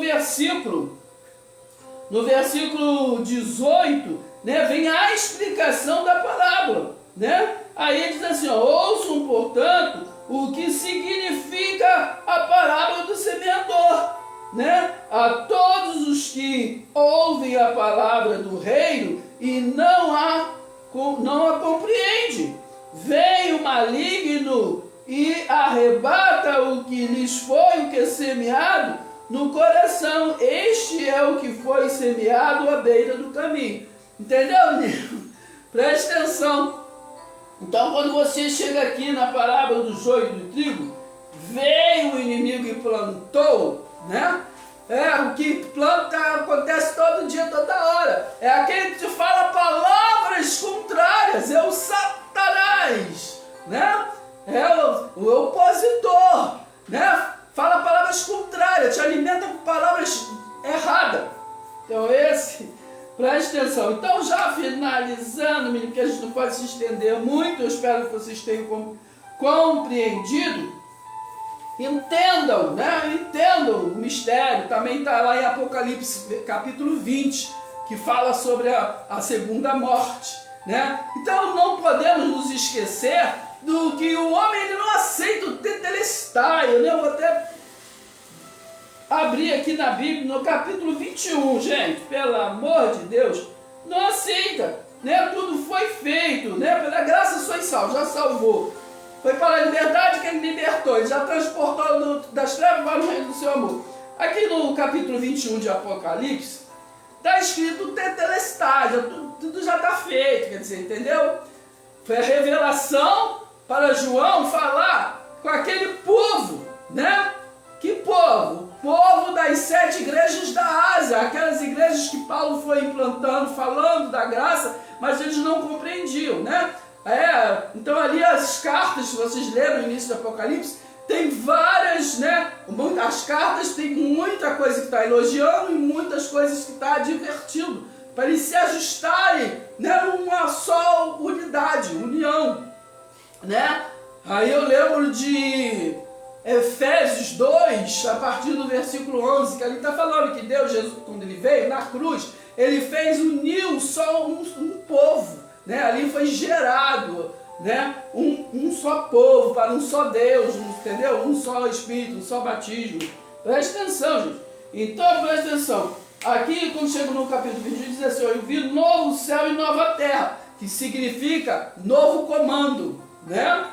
versículo 18, né, vem a explicação da parábola, né? Aí diz assim, ó, ouçam, portanto, o que significa a parábola do semeador, né? A todos os que ouvem a palavra do reino e não a compreendem. Vem o maligno e arrebata o que lhes foi o que é semeado no coração. Este é o que foi semeado à beira do caminho. Entendeu, menino? Preste atenção. Então, quando você chega aqui na parábola do joio e do trigo, veio o inimigo e plantou, né? O que planta acontece todo dia, toda hora. É aquele que te fala palavras contrárias, é o Satanás, né? É o opositor, né? Fala palavras contrárias, te alimenta com palavras erradas. Então preste atenção. Então já finalizando, menino, que a gente não pode se estender muito, eu espero que vocês tenham compreendido. Entendam, né? Entendam o mistério. Também está lá em Apocalipse capítulo 20, que fala sobre a segunda morte, né? Então não podemos nos esquecer do que o homem ele não aceita o tetelestai, né? Eu vou até abrir aqui na Bíblia, no capítulo 21, gente, pelo amor de Deus, não aceita, né? Tudo foi feito, né? Pela graça sois salvos, já salvou. Foi para a liberdade que ele libertou, ele já transportou das trevas para o reino do seu amor. Aqui no capítulo 21 de Apocalipse, está escrito tetelestai, tudo já está feito, quer dizer, entendeu? Foi a revelação para João falar com aquele povo, né? Que povo? O povo das 7 igrejas da Ásia, aquelas igrejas que Paulo foi implantando, falando da graça, mas eles não compreendiam, né? Então ali as cartas, se vocês leram no início do Apocalipse, tem várias, né? As cartas tem muita coisa que está elogiando e muitas coisas que está advertindo, para eles se ajustarem, né, numa só unidade, união, né? Aí eu lembro de Efésios 2, a partir do versículo 11, que ali está falando que Deus, Jesus, quando ele veio na cruz, ele uniu só um povo, né? Ali foi gerado, né, um só povo, para um só Deus, entendeu? Um só Espírito, um só batismo. Presta atenção, gente. Então, presta atenção. Aqui, quando chega no capítulo 21, diz assim: eu vi novo céu e nova terra, que significa novo comando, né?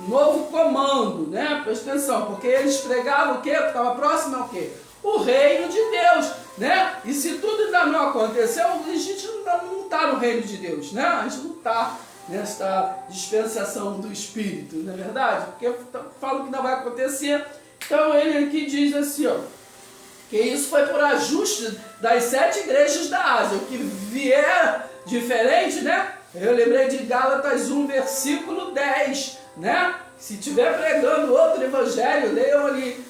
Novo comando, né? Presta atenção, porque eles pregavam o quê? Estava próximo ao quê? O reino de Deus, né? E se tudo ainda não aconteceu, a gente não está no reino de Deus, né? A gente não está nesta dispensação do Espírito, não é verdade? Porque eu falo que não vai acontecer. Então ele aqui diz assim, ó, que isso foi por ajuste das 7 igrejas da Ásia. O que vier diferente, né? Eu lembrei de Gálatas 1, versículo 10, né? Se estiver pregando outro evangelho, leiam ali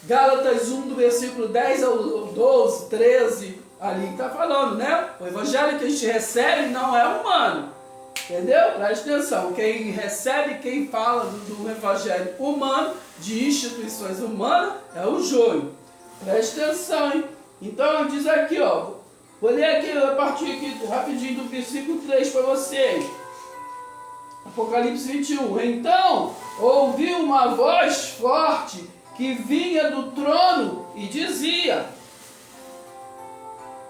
Gálatas 1, do versículo 10 ao 12, 13, ali está falando, né? O evangelho que a gente recebe não é humano, entendeu? Preste atenção, quem recebe, quem fala do evangelho humano, de instituições humanas, é o joio. Preste atenção, hein? Então diz aqui, ó, vou ler aqui a partir aqui, rapidinho do versículo 3 para vocês. Apocalipse 21. Então ouvi uma voz forte que vinha do trono e dizia: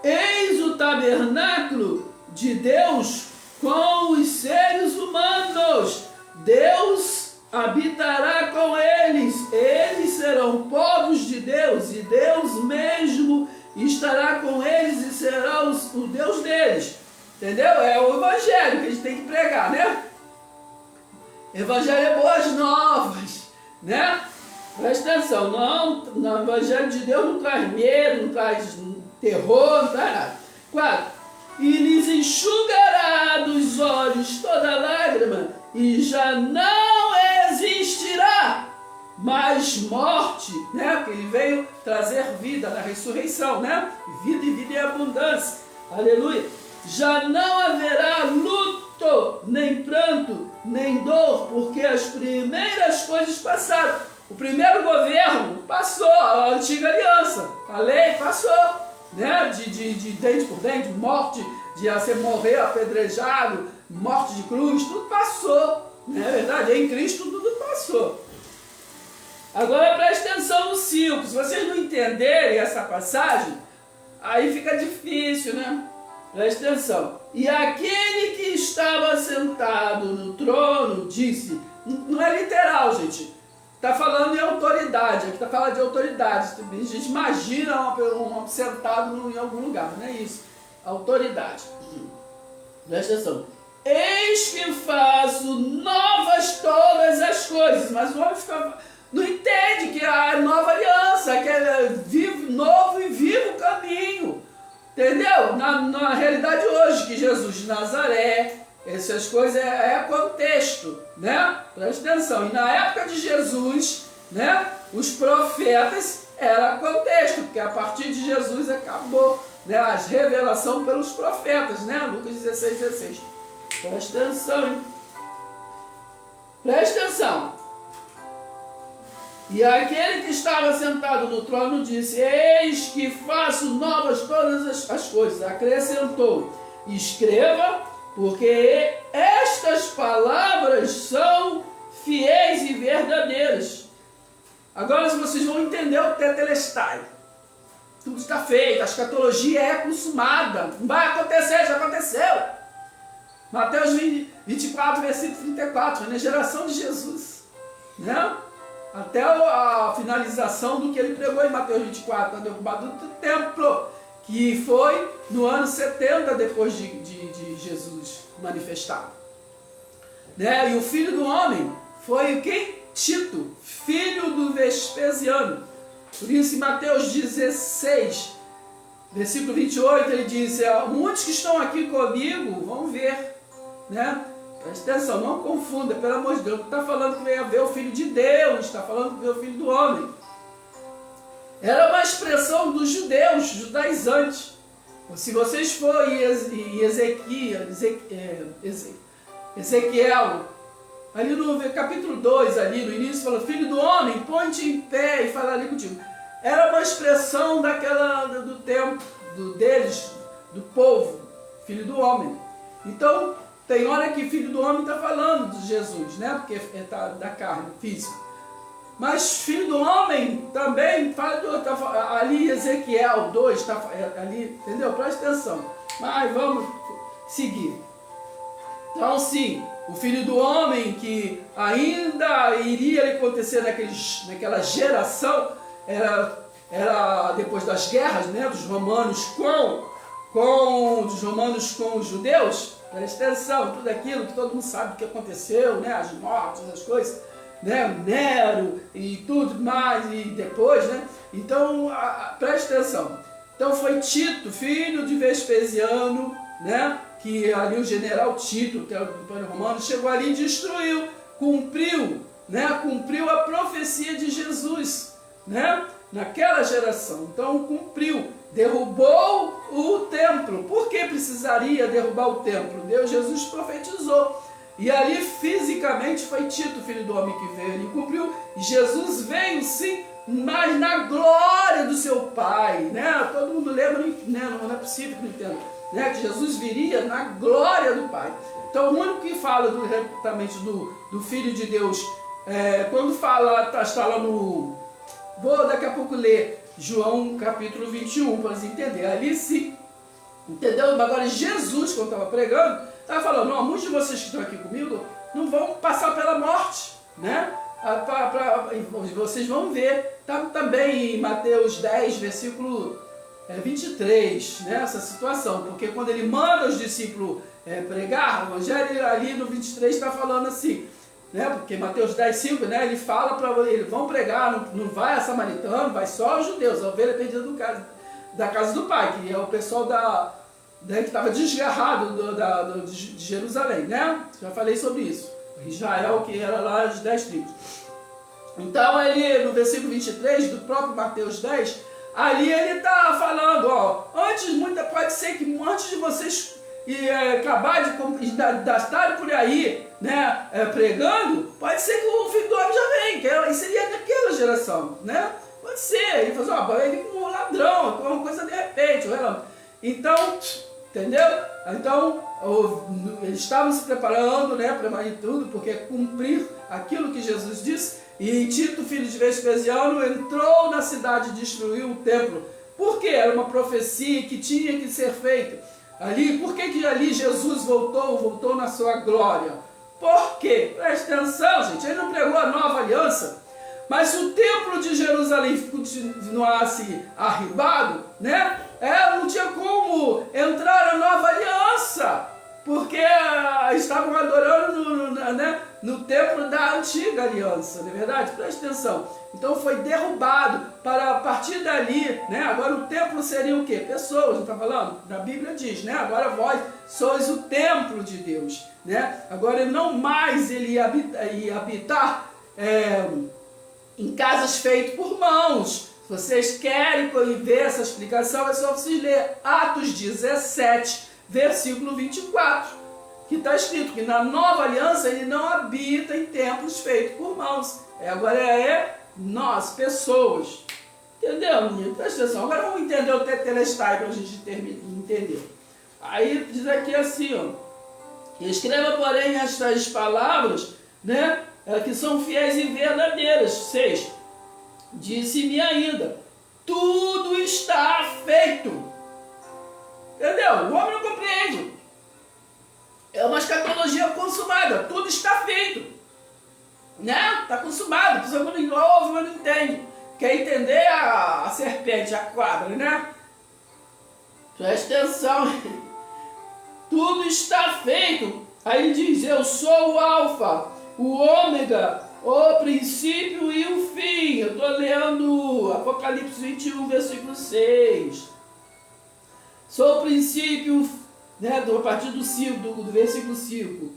eis o tabernáculo de Deus com os seres humanos. Deus habitará com eles. Eles serão povos de Deus, e Deus mesmo estará com eles e será o Deus deles. Entendeu? É o evangelho que a gente tem que pregar, né? Evangelho é boas novas, né? Presta atenção, no evangelho de Deus não traz medo, não traz terror, não traz nada. 4. E lhes enxugará dos olhos toda lágrima, e já não existirá mais morte, né? Porque ele veio trazer vida na ressurreição, né? Vida e vida em abundância. Aleluia. Já não haverá luto, nem pranto, nem dor, porque as primeiras coisas passaram. O primeiro governo passou, a antiga aliança, a lei passou, né? De dente por dente, morte, de você morrer apedrejado, morte de cruz, tudo passou. Não é verdade? Em Cristo tudo passou. Agora preste atenção no 5. Se vocês não entenderem essa passagem, aí fica difícil, né? Preste atenção. E aquele que estava sentado no trono disse, não é literal, gente, está falando em autoridade, aqui está falando de autoridade. A gente imagina um sentado em algum lugar, não é isso. Autoridade. Preste atenção. Eis que faço novas todas as coisas. Mas o homem não entende que a nova aliança, que é novo e vivo caminho. Entendeu? Na realidade hoje, que Jesus de Nazaré, essas coisas é contexto, né? Preste atenção. E na época de Jesus, né, os profetas era contexto, porque a partir de Jesus acabou, né, a revelação pelos profetas, né? Lucas 16, 16. Preste atenção, hein? Preste atenção. E aquele que estava sentado no trono disse, eis que faço novas todas as coisas. Acrescentou, escreva, porque estas palavras são fiéis e verdadeiras. Agora vocês vão entender o tetelestai. Tudo está feito, a escatologia é consumada. Não vai acontecer, já aconteceu. Mateus 24, versículo 34, na geração de Jesus. né? Até a finalização do que ele pregou em Mateus 24, a derrubada do templo, que foi no ano 70 depois de Jesus manifestado. Né? E o filho do homem foi quem? Tito, filho do Vespasiano. Por isso em Mateus 16, versículo 28, ele diz, muitos que estão aqui comigo vão ver, né? Presta atenção, não confunda, pelo amor de Deus, não está falando que veio ver o Filho de Deus, está falando que veio o Filho do Homem. Era uma expressão dos judeus, judaizantes. Se vocês forem em Ezequiel, ali no capítulo 2, ali no início, fala, Filho do Homem, põe-te em pé e fala ali contigo. Era uma expressão do tempo, deles, do povo, Filho do Homem. Então, tem hora que Filho do Homem está falando de Jesus, né? Porque está da carne, física. Mas Filho do Homem também fala ali Ezequiel 2, ali, entendeu? Presta atenção. Mas vamos seguir. Então, sim, o Filho do Homem que ainda iria acontecer naquela geração, era depois das guerras, né? Dos romanos com os judeus. Presta atenção, tudo aquilo que todo mundo sabe que aconteceu, né? As mortes, as coisas, né? O Nero e tudo mais, e depois, né? Então, presta atenção. Então foi Tito, filho de Vespasiano, né? Que ali o general Tito, que era do Império Romano, chegou ali e destruiu, cumpriu, né? Cumpriu a profecia de Jesus, né? Naquela geração. Então cumpriu. Derrubou o templo. Por que precisaria derrubar o templo? Jesus profetizou. E ali fisicamente foi Tito, filho do homem, que veio. Ele cumpriu. Jesus veio sim, mas na glória do seu Pai. Né? Todo mundo lembra, né? Não é possível que não entenda. Né? Que Jesus viria na glória do Pai. Então o único que fala diretamente do Filho de Deus, quando fala, está lá no... Vou daqui a pouco ler João capítulo 21, para você entender. Ali sim, entendeu? Agora Jesus, quando estava pregando, estava falando, não, muitos de vocês que estão aqui comigo não vão passar pela morte, né? Vocês vão ver. Está também em Mateus 10, versículo 23, né? Essa situação. Porque quando ele manda os discípulos pregar, o evangelho ali no 23 está falando assim, né? Porque Mateus 10, 5, né? Ele fala para eles, vão pregar, não vai a samaritano, vai só os judeus, a ovelha perdida da casa do Pai, que é o pessoal que estava desgarrado de Jerusalém, né? Já falei sobre isso. Israel, que era lá as 10 tribos. Então, ele, no versículo 23 do próprio Mateus 10, ali ele está falando, ó, pode ser que antes de vocês acabar de estarem por aí, né, pregando, pode ser que o Filho do Homem já vem, que seria daquela geração, né? Pode ser, ele falou assim, vai vir como um ladrão, uma coisa de repente, então, entendeu? Então, eles estavam se preparando, né, para tudo, porque cumprir aquilo que Jesus disse, e Tito, filho de Vespasiano, entrou na cidade e destruiu o templo. Por quê? Era uma profecia que tinha que ser feita. Ali, por que ali Jesus voltou na sua glória? Por quê? Presta atenção, gente, ele não pregou a nova aliança, mas se o templo de Jerusalém continuasse arribado, né? Não tinha como entrar a nova aliança, porque estavam adorando no templo da antiga aliança, não é verdade? Presta atenção. Então foi derrubado para a partir dali, né? Agora o templo seria o quê? Pessoas, não está falando? Na Bíblia diz, né? Agora vós sois o templo de Deus, né? Agora não mais ele ia habitar em casas feitas por mãos. Se vocês querem ver essa explicação, é só vocês lerem Atos 17, versículo 24. Que está escrito que na nova aliança ele não habita em templos feitos por mãos. Agora nós, pessoas. Entendeu, menino? Presta atenção. Agora vamos entender o tetelestai para a gente entender. Aí diz aqui assim, ó. Escreva, porém, estas palavras, né, que são fiéis e verdadeiras. 6. Disse-me ainda, tudo está feito. Entendeu? O homem não compreende. É uma escatologia consumada, tudo está feito, né? Está consumado. A pessoa quando ouve, mas não entende. Quer entender a serpente, a cobra, né? Presta atenção. Tudo está feito. Aí ele diz, eu sou o alfa, o ômega, o princípio e o fim. Eu estou lendo Apocalipse 21, versículo 6. Sou o princípio, né, a partir do 5, do versículo 5.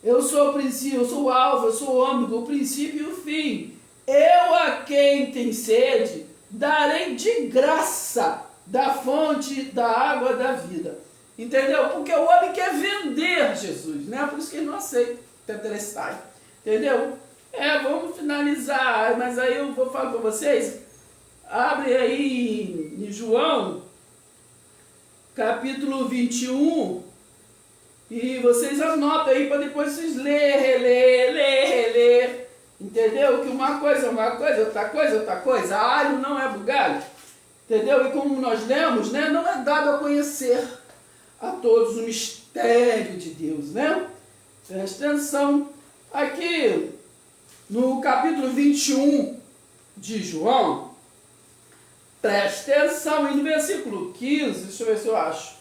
Eu sou o princípio, eu sou o alfa, eu sou o ômega, o princípio e o fim. Eu a quem tem sede, darei de graça da fonte da água da vida. Entendeu? Porque o homem quer vender Jesus, né? Por isso que ele não aceita Tetelestai. Entendeu? Vamos finalizar, mas aí eu vou falar para vocês. Abre aí em João, capítulo 21, e vocês anotam aí para depois vocês reler. Entendeu? Que uma coisa é uma coisa, outra coisa é outra coisa. Alho não é bugalho. Entendeu? E como nós lemos, né? Não é dado a conhecer a todos o mistério de Deus, né? Presta atenção. Aqui, no capítulo 21 de João, presta atenção, e no versículo 15, deixa eu ver se eu acho.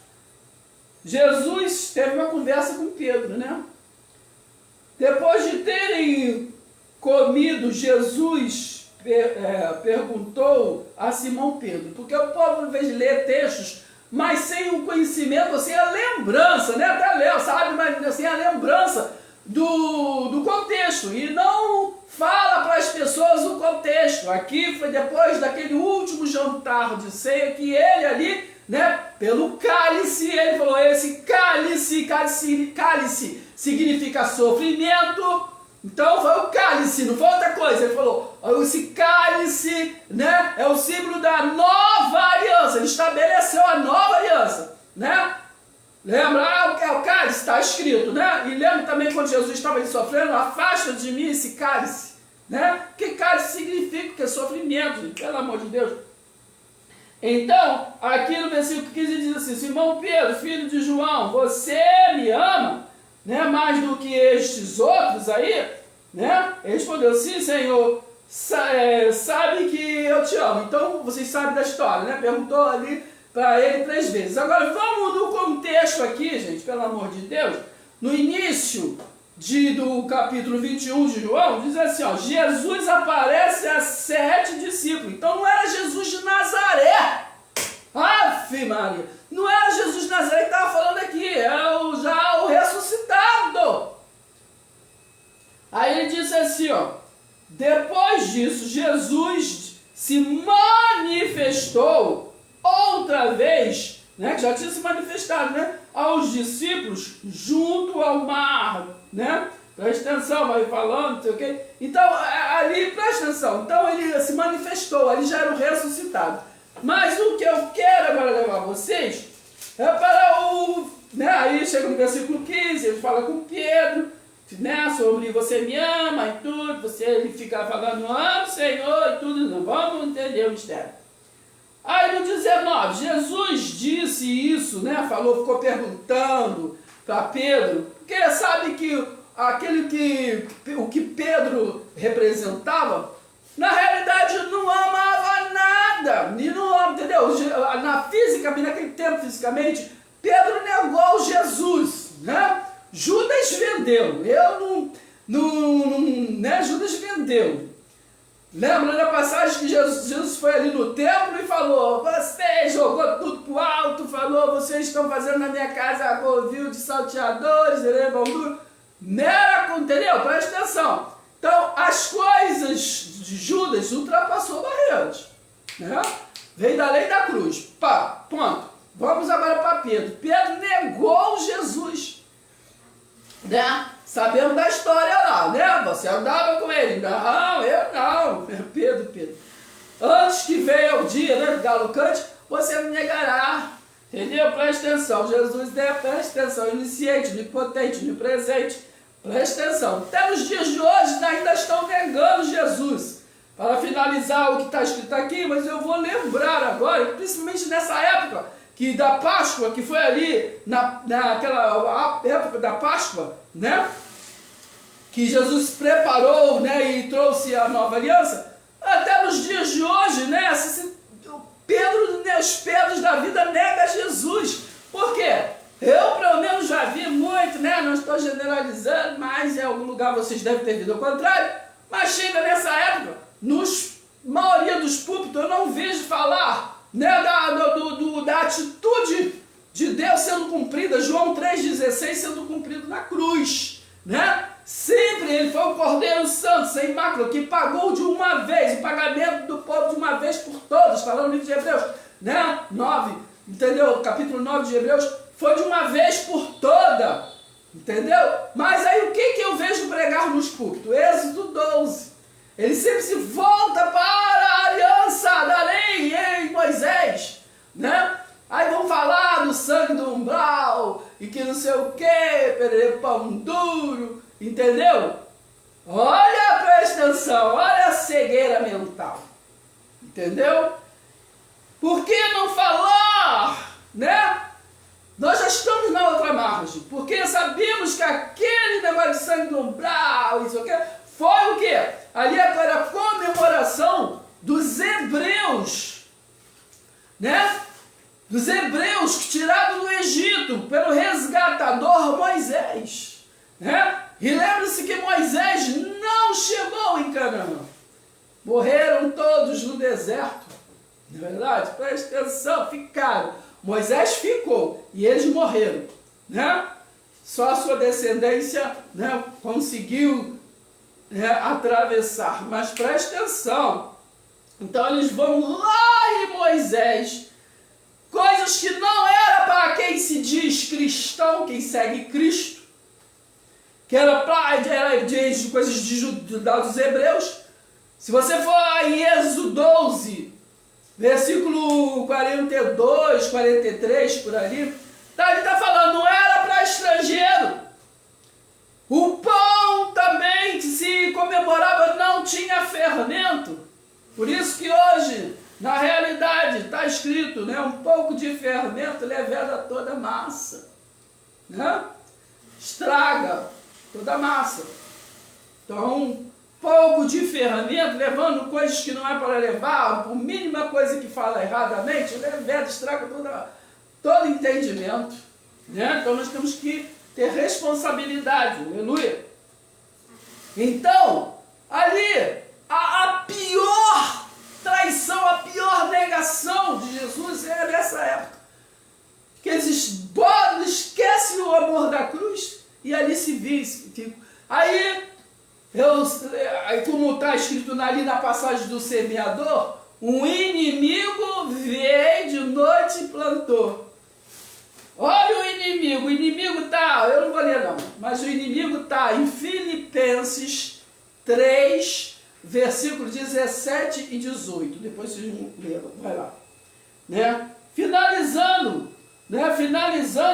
Jesus teve uma conversa com Pedro, né? Depois de terem comido, Jesus perguntou a Simão Pedro, porque o povo, às vezes, lê textos, mas sem o conhecimento, sem a lembrança, né? Até leu, sabe? Mas sem a lembrança do contexto. E não fala para as pessoas o contexto. Aqui foi depois daquele último jantar de ceia que ele ali, né? Pelo cálice, ele falou, esse cálice significa sofrimento. Então foi o cálice, não foi outra coisa. Ele falou, esse cálice, né, é o símbolo da nova aliança. Ele estabeleceu a nova aliança, né? Lembra, o cálice está escrito, né? E lembra também quando Jesus estava ali sofrendo, afasta de mim esse cálice, né? Que cálice significa que é sofrimento, pelo amor de Deus. Então, aqui no versículo 15 diz assim, Simão Pedro, filho de João, você me ama, né, mais do que estes outros aí, né? Ele respondeu, sim, Senhor, sabe que eu te amo. Então, vocês sabem da história, né? Perguntou ali para ele 3 vezes. Agora, vamos no contexto aqui, gente, pelo amor de Deus. No início do capítulo 21 de João, diz assim, ó, Jesus aparece a 7 discípulos. Então, não era Jesus de Nazaré. Ave Maria. Não era Jesus de Nazaré que estava falando aqui, é já o ressuscitado. Aí ele disse assim, ó, depois disso, Jesus se manifestou outra vez, né, que já tinha se manifestado, né, aos discípulos junto ao mar, né? Presta atenção, vai falando, não sei o quê. Então, ali, presta atenção, então ele se manifestou, ali já era o ressuscitado. Mas o que eu quero agora levar vocês é para né, aí chega no versículo 15, ele fala com Pedro, né, sobre você me ama e tudo, ele fica falando, amo o Senhor e tudo, não vamos entender o mistério. Aí no 19, Jesus disse isso, né, ficou perguntando para Pedro, porque sabe que o que Pedro representava, na realidade não amava nada, e não ama, entendeu? Naquele tempo fisicamente, Pedro negou Jesus, né? Judas vendeu, né? Judas vendeu. Lembra da passagem que Jesus foi ali no templo e falou, você jogou tudo pro alto, falou, vocês estão fazendo na minha casa covil de salteadores, entendeu? Presta atenção. Então, as coisas de Judas ultrapassou barreiras, né? Veio da lei da cruz, pá, ponto. Vamos agora para Pedro. Pedro negou Jesus, né? Sabemos da história lá, né? Você andava com ele. Não, eu não. Pedro. Antes que venha o dia, né, do galo cante, você me negará. Entendeu? Presta atenção. Jesus, né? Presta atenção. Onisciente, onipotente, onipresente. Presta atenção. Até nos dias de hoje ainda estão negando Jesus. Para finalizar o que está escrito aqui, mas eu vou lembrar agora, principalmente nessa época que da Páscoa, que foi ali naquela época da Páscoa, né? que Jesus preparou, né, e trouxe a nova aliança, até nos dias de hoje, né, Pedro, né, os Pedros da vida nega Jesus. Por quê? Eu, pelo menos, já vi muito, né, não estou generalizando, mas em algum lugar vocês devem ter visto ao contrário, mas chega nessa época, maioria dos púlpitos, eu não vejo falar, né, da atitude de Deus sendo cumprida, João 3,16 sendo cumprido na cruz, né? Sempre ele foi o Cordeiro Santo, sem mácula, que pagou de uma vez, o pagamento do povo de uma vez por todas, falando no livro de Hebreus, né? 9, entendeu? Capítulo 9 de Hebreus, foi de uma vez por toda, entendeu? Mas aí o que eu vejo pregar nos púlpitos? Êxodo 12. Ele sempre se volta para a aliança da lei em Moisés, né? Aí vão falar do sangue do umbral, e que não sei o que, pão duro, entendeu? Olha, presta atenção, olha a cegueira mental, entendeu? Por que não falar, né? Nós já estamos na outra margem, porque sabemos que aquele negócio de sangue do umbral, isso aqui, foi o quê? Ali era a comemoração dos hebreus, né? Dos hebreus tirados do Egito pelo resgatador Moisés, né? E lembre-se que Moisés não chegou em Canaã. Morreram todos no deserto. Não é verdade? Presta atenção, ficaram. Moisés ficou e eles morreram, né? Só a sua descendência, né, conseguiu, né, atravessar. Mas presta atenção. Então eles vão lá em Moisés, coisas que não era para quem se diz cristão, quem segue Cristo, que era de coisas dos hebreus. Se você for em Êxodo 12, versículo 42, 43, por ali, ele está falando, não era para estrangeiro. O pão também que se comemorava não tinha fermento. Por isso que hoje, na realidade, está escrito, né, um pouco de fermento leveda toda a massa, né? Estraga toda a massa. Então, um pouco de fermento, levando coisas que não é para levar, por mínima coisa que fala erradamente, leveda, estraga todo entendimento, né? Então, nós temos que ter responsabilidade, aleluia. Então, ali, a pior traição, a pior negação de Jesus é nessa época. Que eles esquecem o amor da cruz e ali se vive. Aí, como está escrito ali na passagem do semeador, um inimigo veio de noite e plantou. Olha o inimigo está, eu não vou ler não, mas o inimigo está em Filipenses 3, versículos 17 e 18. Depois vocês vão ler, vai lá. Né? Finalizando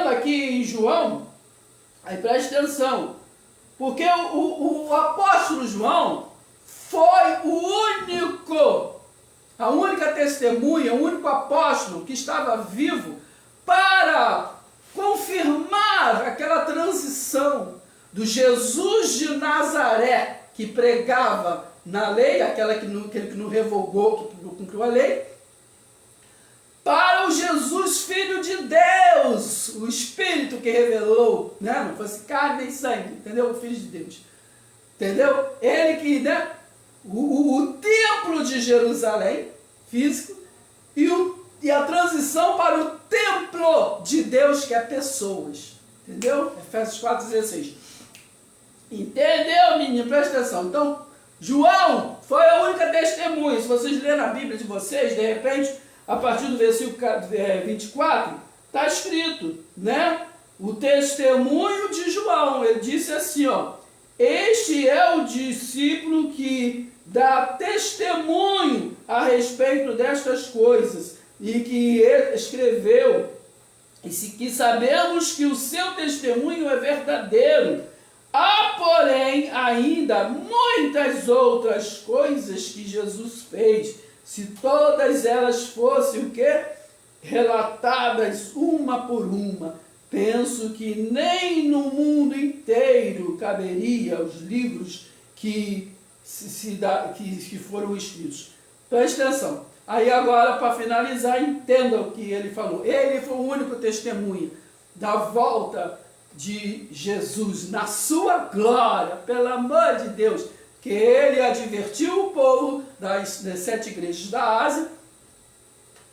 aqui em João, aí preste atenção, porque o apóstolo João foi a única testemunha, o único apóstolo que estava vivo para confirmar aquela transição do Jesus de Nazaré, que pregava na lei, aquele que não revogou, que não cumpriu a lei, para o Jesus Filho de Deus, o Espírito que revelou, né? Não fosse carne nem sangue, entendeu? O Filho de Deus, entendeu? Ele que, né? O templo de Jerusalém, físico, e a transição para o templo de Deus, que é pessoas, entendeu? Efésios 4,16. Entendeu, menino? Presta atenção. Então, João foi a única testemunha. Se vocês lerem a Bíblia de vocês, de repente, a partir do versículo 24, está escrito, né? O testemunho de João. Ele disse assim, ó: este é o discípulo que dá testemunho a respeito destas coisas, e que ele escreveu, e que sabemos que o seu testemunho é verdadeiro. Há, porém, ainda muitas outras coisas que Jesus fez. Se todas elas fossem o quê? Relatadas uma por uma, penso que nem no mundo inteiro caberia os livros que foram escritos. Preste atenção. Aí agora, para finalizar, entenda o que ele falou. Ele foi o único testemunha da volta de Jesus na sua glória, pelo amor de Deus, que ele advertiu o povo das 7 igrejas da Ásia,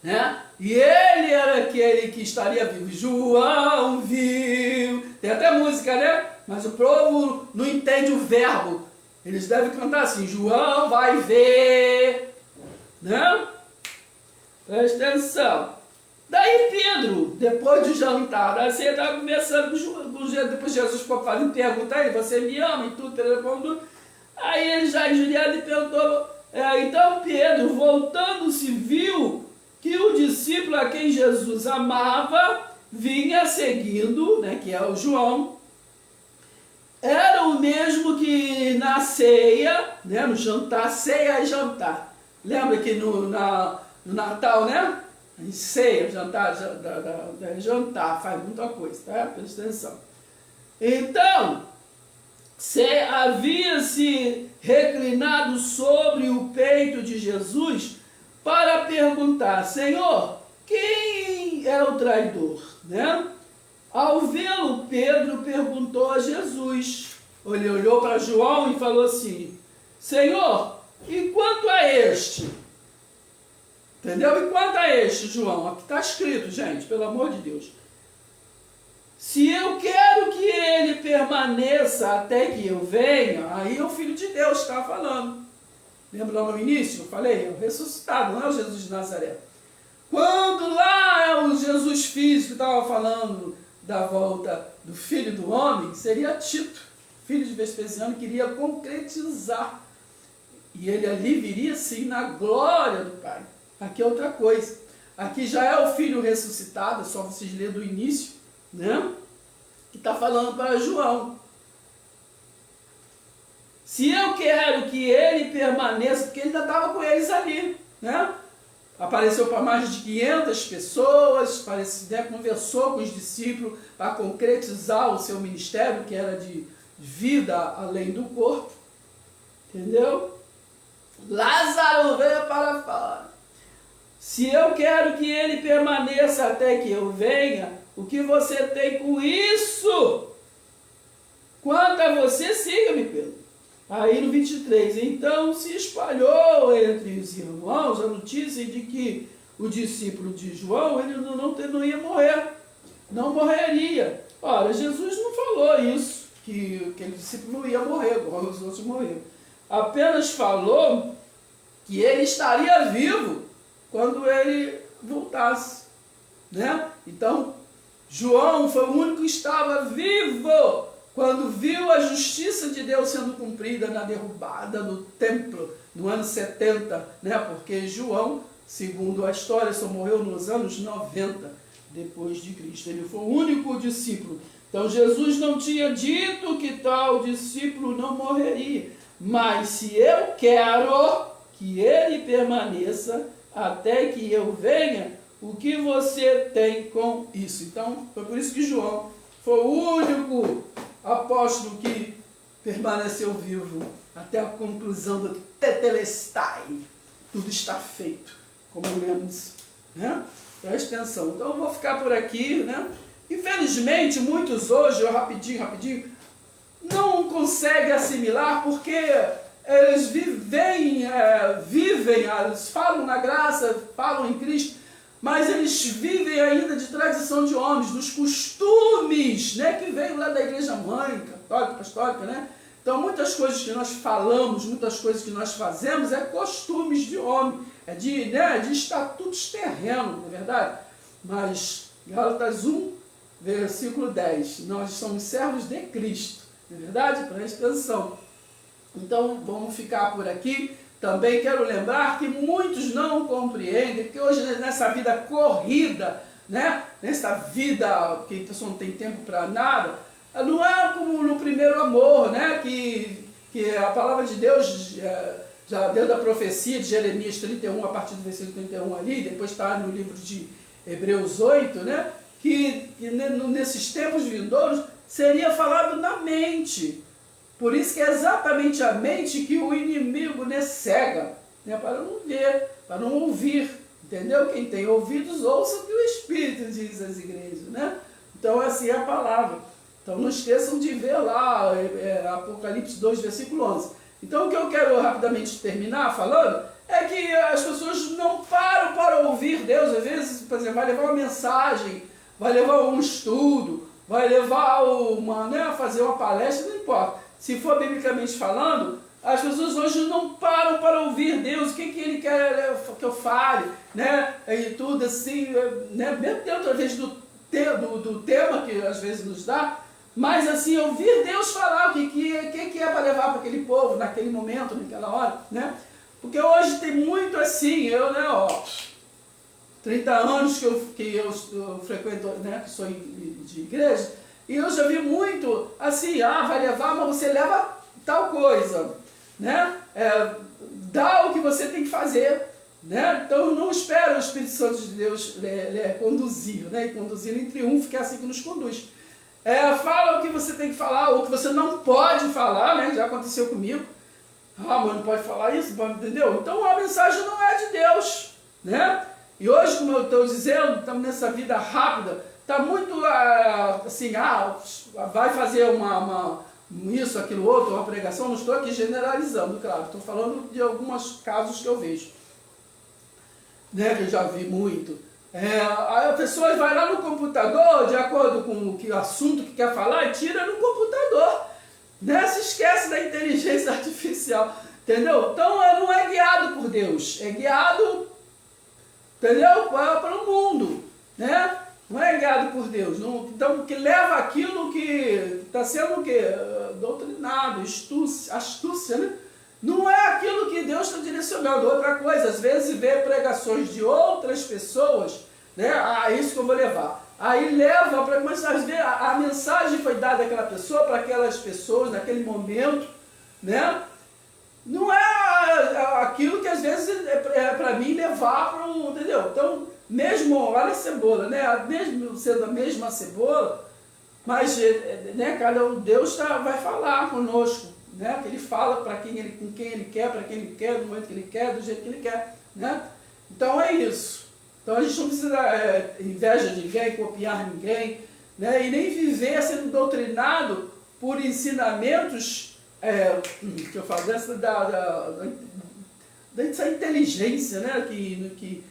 né? E ele era aquele que estaria vivo. João viu. Tem até música, né? Mas o povo não entende o verbo. Eles devem cantar assim: João vai ver, né? Presta atenção. Daí Pedro, depois de jantar, aí você estava conversando com Jesus, depois Jesus ficou fazendo pergunta a ele: você me ama? E tudo, telefone. Aí ele já injuriado e perguntou. Então Pedro, voltando-se, viu que o discípulo a quem Jesus amava vinha seguindo, né, que é o João, era o mesmo que na ceia, né, no jantar, ceia e jantar. Lembra que no Natal, né? Em ceia, jantar, jantar, faz muita coisa, tá? Presta atenção. Então, havia se reclinado sobre o peito de Jesus para perguntar: Senhor, quem é o traidor? Né? Ao vê-lo, Pedro perguntou a Jesus. Ele olhou para João e falou assim: Senhor, e quanto a este? Entendeu? E quanto a este, João? Aqui está escrito, gente, pelo amor de Deus. Se eu quero que ele permaneça até que eu venha, aí é o Filho de Deus que está falando. Lembra lá no início? Eu falei, é o ressuscitado, não é o Jesus de Nazaré. Quando lá é o Jesus físico que estava falando da volta do Filho do Homem, seria Tito, filho de Vespasiano, queria concretizar. E ele ali viria sim na glória do Pai. Aqui é outra coisa. Aqui já é o Filho ressuscitado, é só vocês lerem do início, né? Que está falando para João. Se eu quero que ele permaneça, porque ele ainda estava com eles ali, né? Apareceu para mais de 500 pessoas, conversou com os discípulos para concretizar o seu ministério, que era de vida além do corpo. Entendeu? Lázaro veio para fora. Se eu quero que ele permaneça até que eu venha, o que você tem com isso? Quanto a você, siga-me, Pedro. Aí no 23, então se espalhou entre os irmãos a notícia de que o discípulo de João, ele não ia morrer, não morreria. Ora, Jesus não falou isso, que aquele discípulo não ia morrer, igual os outros morreram. Apenas falou que ele estaria vivo quando ele voltasse, né? Então, João foi o único que estava vivo quando viu a justiça de Deus sendo cumprida na derrubada do templo, no ano 70, né? Porque João, segundo a história, só morreu nos anos 90 depois de Cristo. Ele foi o único discípulo. Então Jesus não tinha dito que tal discípulo não morreria. Mas se eu quero que ele permaneça até que eu venha, o que você tem com isso? Então, foi por isso que João foi o único apóstolo que permaneceu vivo até a conclusão do Tetelestai. Tudo está feito, como lemos, né? Preste atenção. Então eu vou ficar por aqui, né? Infelizmente, muitos hoje, rapidinho, não conseguem assimilar porque eles vivem, eles falam na graça, falam em Cristo, mas eles vivem ainda de tradição de homens, dos costumes, né, que veio lá da igreja mãe, católica, apostólica, né? Então muitas coisas que nós falamos, muitas coisas que nós fazemos é costumes de homem, é de estatutos terrenos, não é verdade? Mas Gálatas 1, versículo 10, nós somos servos de Cristo, não é verdade? Preste atenção. Então vamos ficar por aqui. Também quero lembrar que muitos não compreendem, porque hoje nessa vida corrida, né? Nessa vida que a pessoa não tem tempo para nada, não é como no primeiro amor, né? Que a palavra de Deus, já dentro da profecia de Jeremias 31, a partir do versículo 31 ali, depois está no livro de Hebreus 8, né? nesses tempos vindouros seria falado na mente. Por isso que é exatamente a mente que o inimigo, né, cega, né, para não ver, para não ouvir, entendeu? Quem tem ouvidos, ouça o que o Espírito diz às igrejas, né? Então, assim é a palavra. Então, não esqueçam de ver lá Apocalipse 2, versículo 11. Então, o que eu quero rapidamente terminar falando é que as pessoas não param para ouvir Deus. Às vezes, por exemplo, vai levar uma mensagem, vai levar um estudo, vai levar fazer uma palestra, não importa. Se for biblicamente falando, as pessoas hoje não param para ouvir Deus, o que Ele quer que eu fale, né? E tudo assim, né? Mesmo dentro, às vezes, do tema que às vezes nos dá, mas assim, ouvir Deus falar o que é para levar para aquele povo, naquele momento, naquela hora, né? Porque hoje tem muito assim, 30 anos que eu frequento, né, que sou de igreja, e eu já vi muito assim, vai levar, mas você leva tal coisa, né? Dá o que você tem que fazer, né? Então não espera o Espírito Santo de Deus conduzir, né? E conduzir em triunfo, que é assim que nos conduz. Fala o que você tem que falar, ou o que você não pode falar, né? Já aconteceu comigo. Mas não pode falar isso, entendeu? Então a mensagem não é de Deus, né? E hoje, como eu estou dizendo, estamos nessa vida rápida, está muito assim, vai fazer isso, aquilo, outro, uma pregação. Não estou aqui generalizando, claro, estou falando de alguns casos que eu vejo, né? Que eu já vi muito. A pessoa vai lá no computador, de acordo com o assunto que quer falar, e tira no computador, né? Se esquece da inteligência artificial, entendeu? Então não é guiado por Deus, é guiado, entendeu? Para o mundo, né? Não é guiado por Deus. Não, então, que leva aquilo que está sendo o quê? Doutrinado, astúcia, né? Não é aquilo que Deus está direcionando. Outra coisa, às vezes vê pregações de outras pessoas, né? Isso que eu vou levar. Aí leva para, mas às vezes a mensagem foi dada àquela pessoa, para aquelas pessoas, naquele momento, né? Não é aquilo que às vezes para mim levar para um, entendeu? Então, mesmo, olha a cebola, né? Mesmo sendo a mesma cebola, mas, né, Deus vai falar conosco, né? Que Ele fala com quem Ele quer, para quem Ele quer, no momento que Ele quer, do jeito que Ele quer, né? Então é isso. Então a gente não precisa inveja de ninguém, copiar ninguém, né? E nem viver sendo doutrinado por ensinamentos, que eu falo, dessa inteligência, né? Que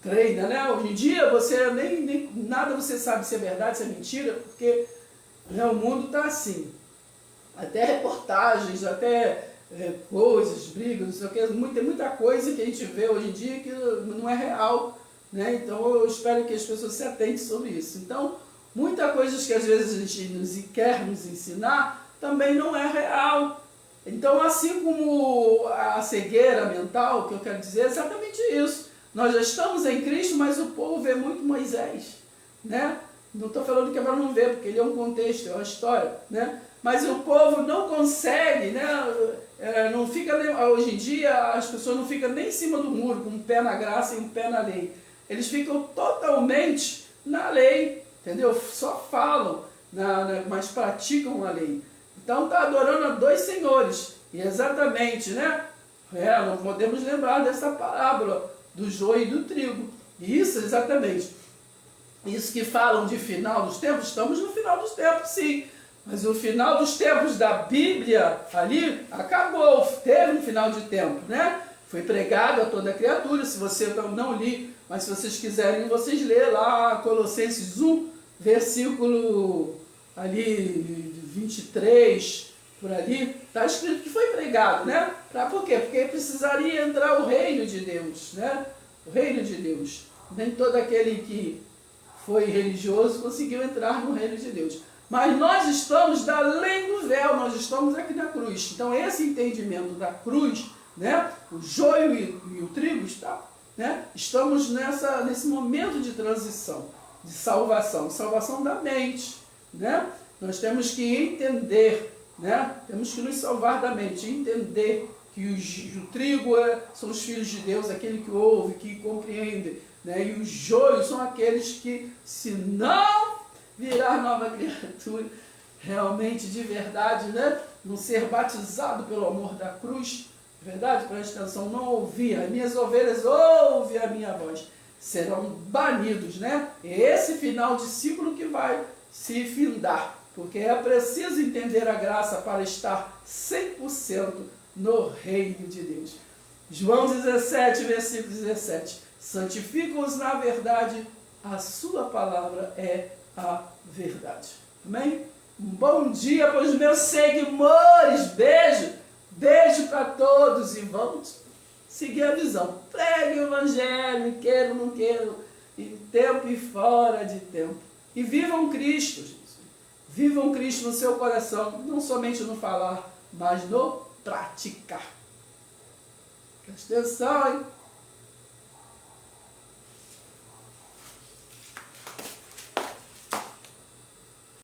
treina, né? Hoje em dia você nem nada você sabe se é verdade, se é mentira, porque, né, o mundo está assim. Até reportagens, até coisas, brigas, não sei o que, tem muita coisa que a gente vê hoje em dia que não é real, né? Então eu espero que as pessoas se atentem sobre isso. Então, muita coisa que às vezes a gente quer nos ensinar também não é real. Então, assim como a cegueira mental, que eu quero dizer é exatamente isso. Nós já estamos em Cristo, mas o povo vê muito Moisés, né? Não estou falando que é para não ver, porque ele é um contexto, é uma história, né? Mas o povo não consegue, né? Não fica, hoje em dia as pessoas não ficam nem em cima do muro, com um pé na graça e um pé na lei. Eles ficam totalmente na lei, entendeu? Só falam, mas praticam a lei. Então está adorando a dois senhores. E exatamente, né? Não podemos lembrar dessa parábola do joio e do trigo. E isso, exatamente. Isso que falam de final dos tempos, estamos no final dos tempos, sim. Mas o final dos tempos da Bíblia ali acabou, teve um final de tempo, né? Foi pregado a toda a criatura. Se você não li, mas se vocês quiserem, vocês lê lá Colossenses 1, versículo ali 23, por ali, está escrito que foi pregado, né? Por quê? Porque precisaria entrar o reino de Deus, né? O reino de Deus. Nem todo aquele que foi religioso conseguiu entrar no reino de Deus. Mas nós estamos além do véu, nós estamos aqui na cruz. Então esse entendimento da cruz, né? O joio e o trigo, né? Estamos nesse momento de transição, de salvação da mente, né? Nós temos que entender, né? Temos que nos salvar da mente, entender que o trigo são os filhos de Deus, aquele que ouve, que compreende, né? E os joios são aqueles que, se não virar nova criatura, realmente de verdade, né? Não ser batizado pelo amor da cruz, verdade? Presta atenção, não ouvir, as minhas ovelhas ouvem a minha voz, serão banidos, né? Esse final de ciclo que vai se findar, porque é preciso entender a graça para estar 100% no reino de Deus. João 17, versículo 17. Santifica-os na verdade, a sua palavra é a verdade. Amém? Um bom dia para os meus seguidores. Beijo. Beijo para todos e vamos seguir a visão. Pregue o evangelho, queira ou não queira, em tempo e fora de tempo. E vivam Cristo, gente. Vivam Cristo no seu coração, não somente no falar, mas no praticar. Presta atenção, hein?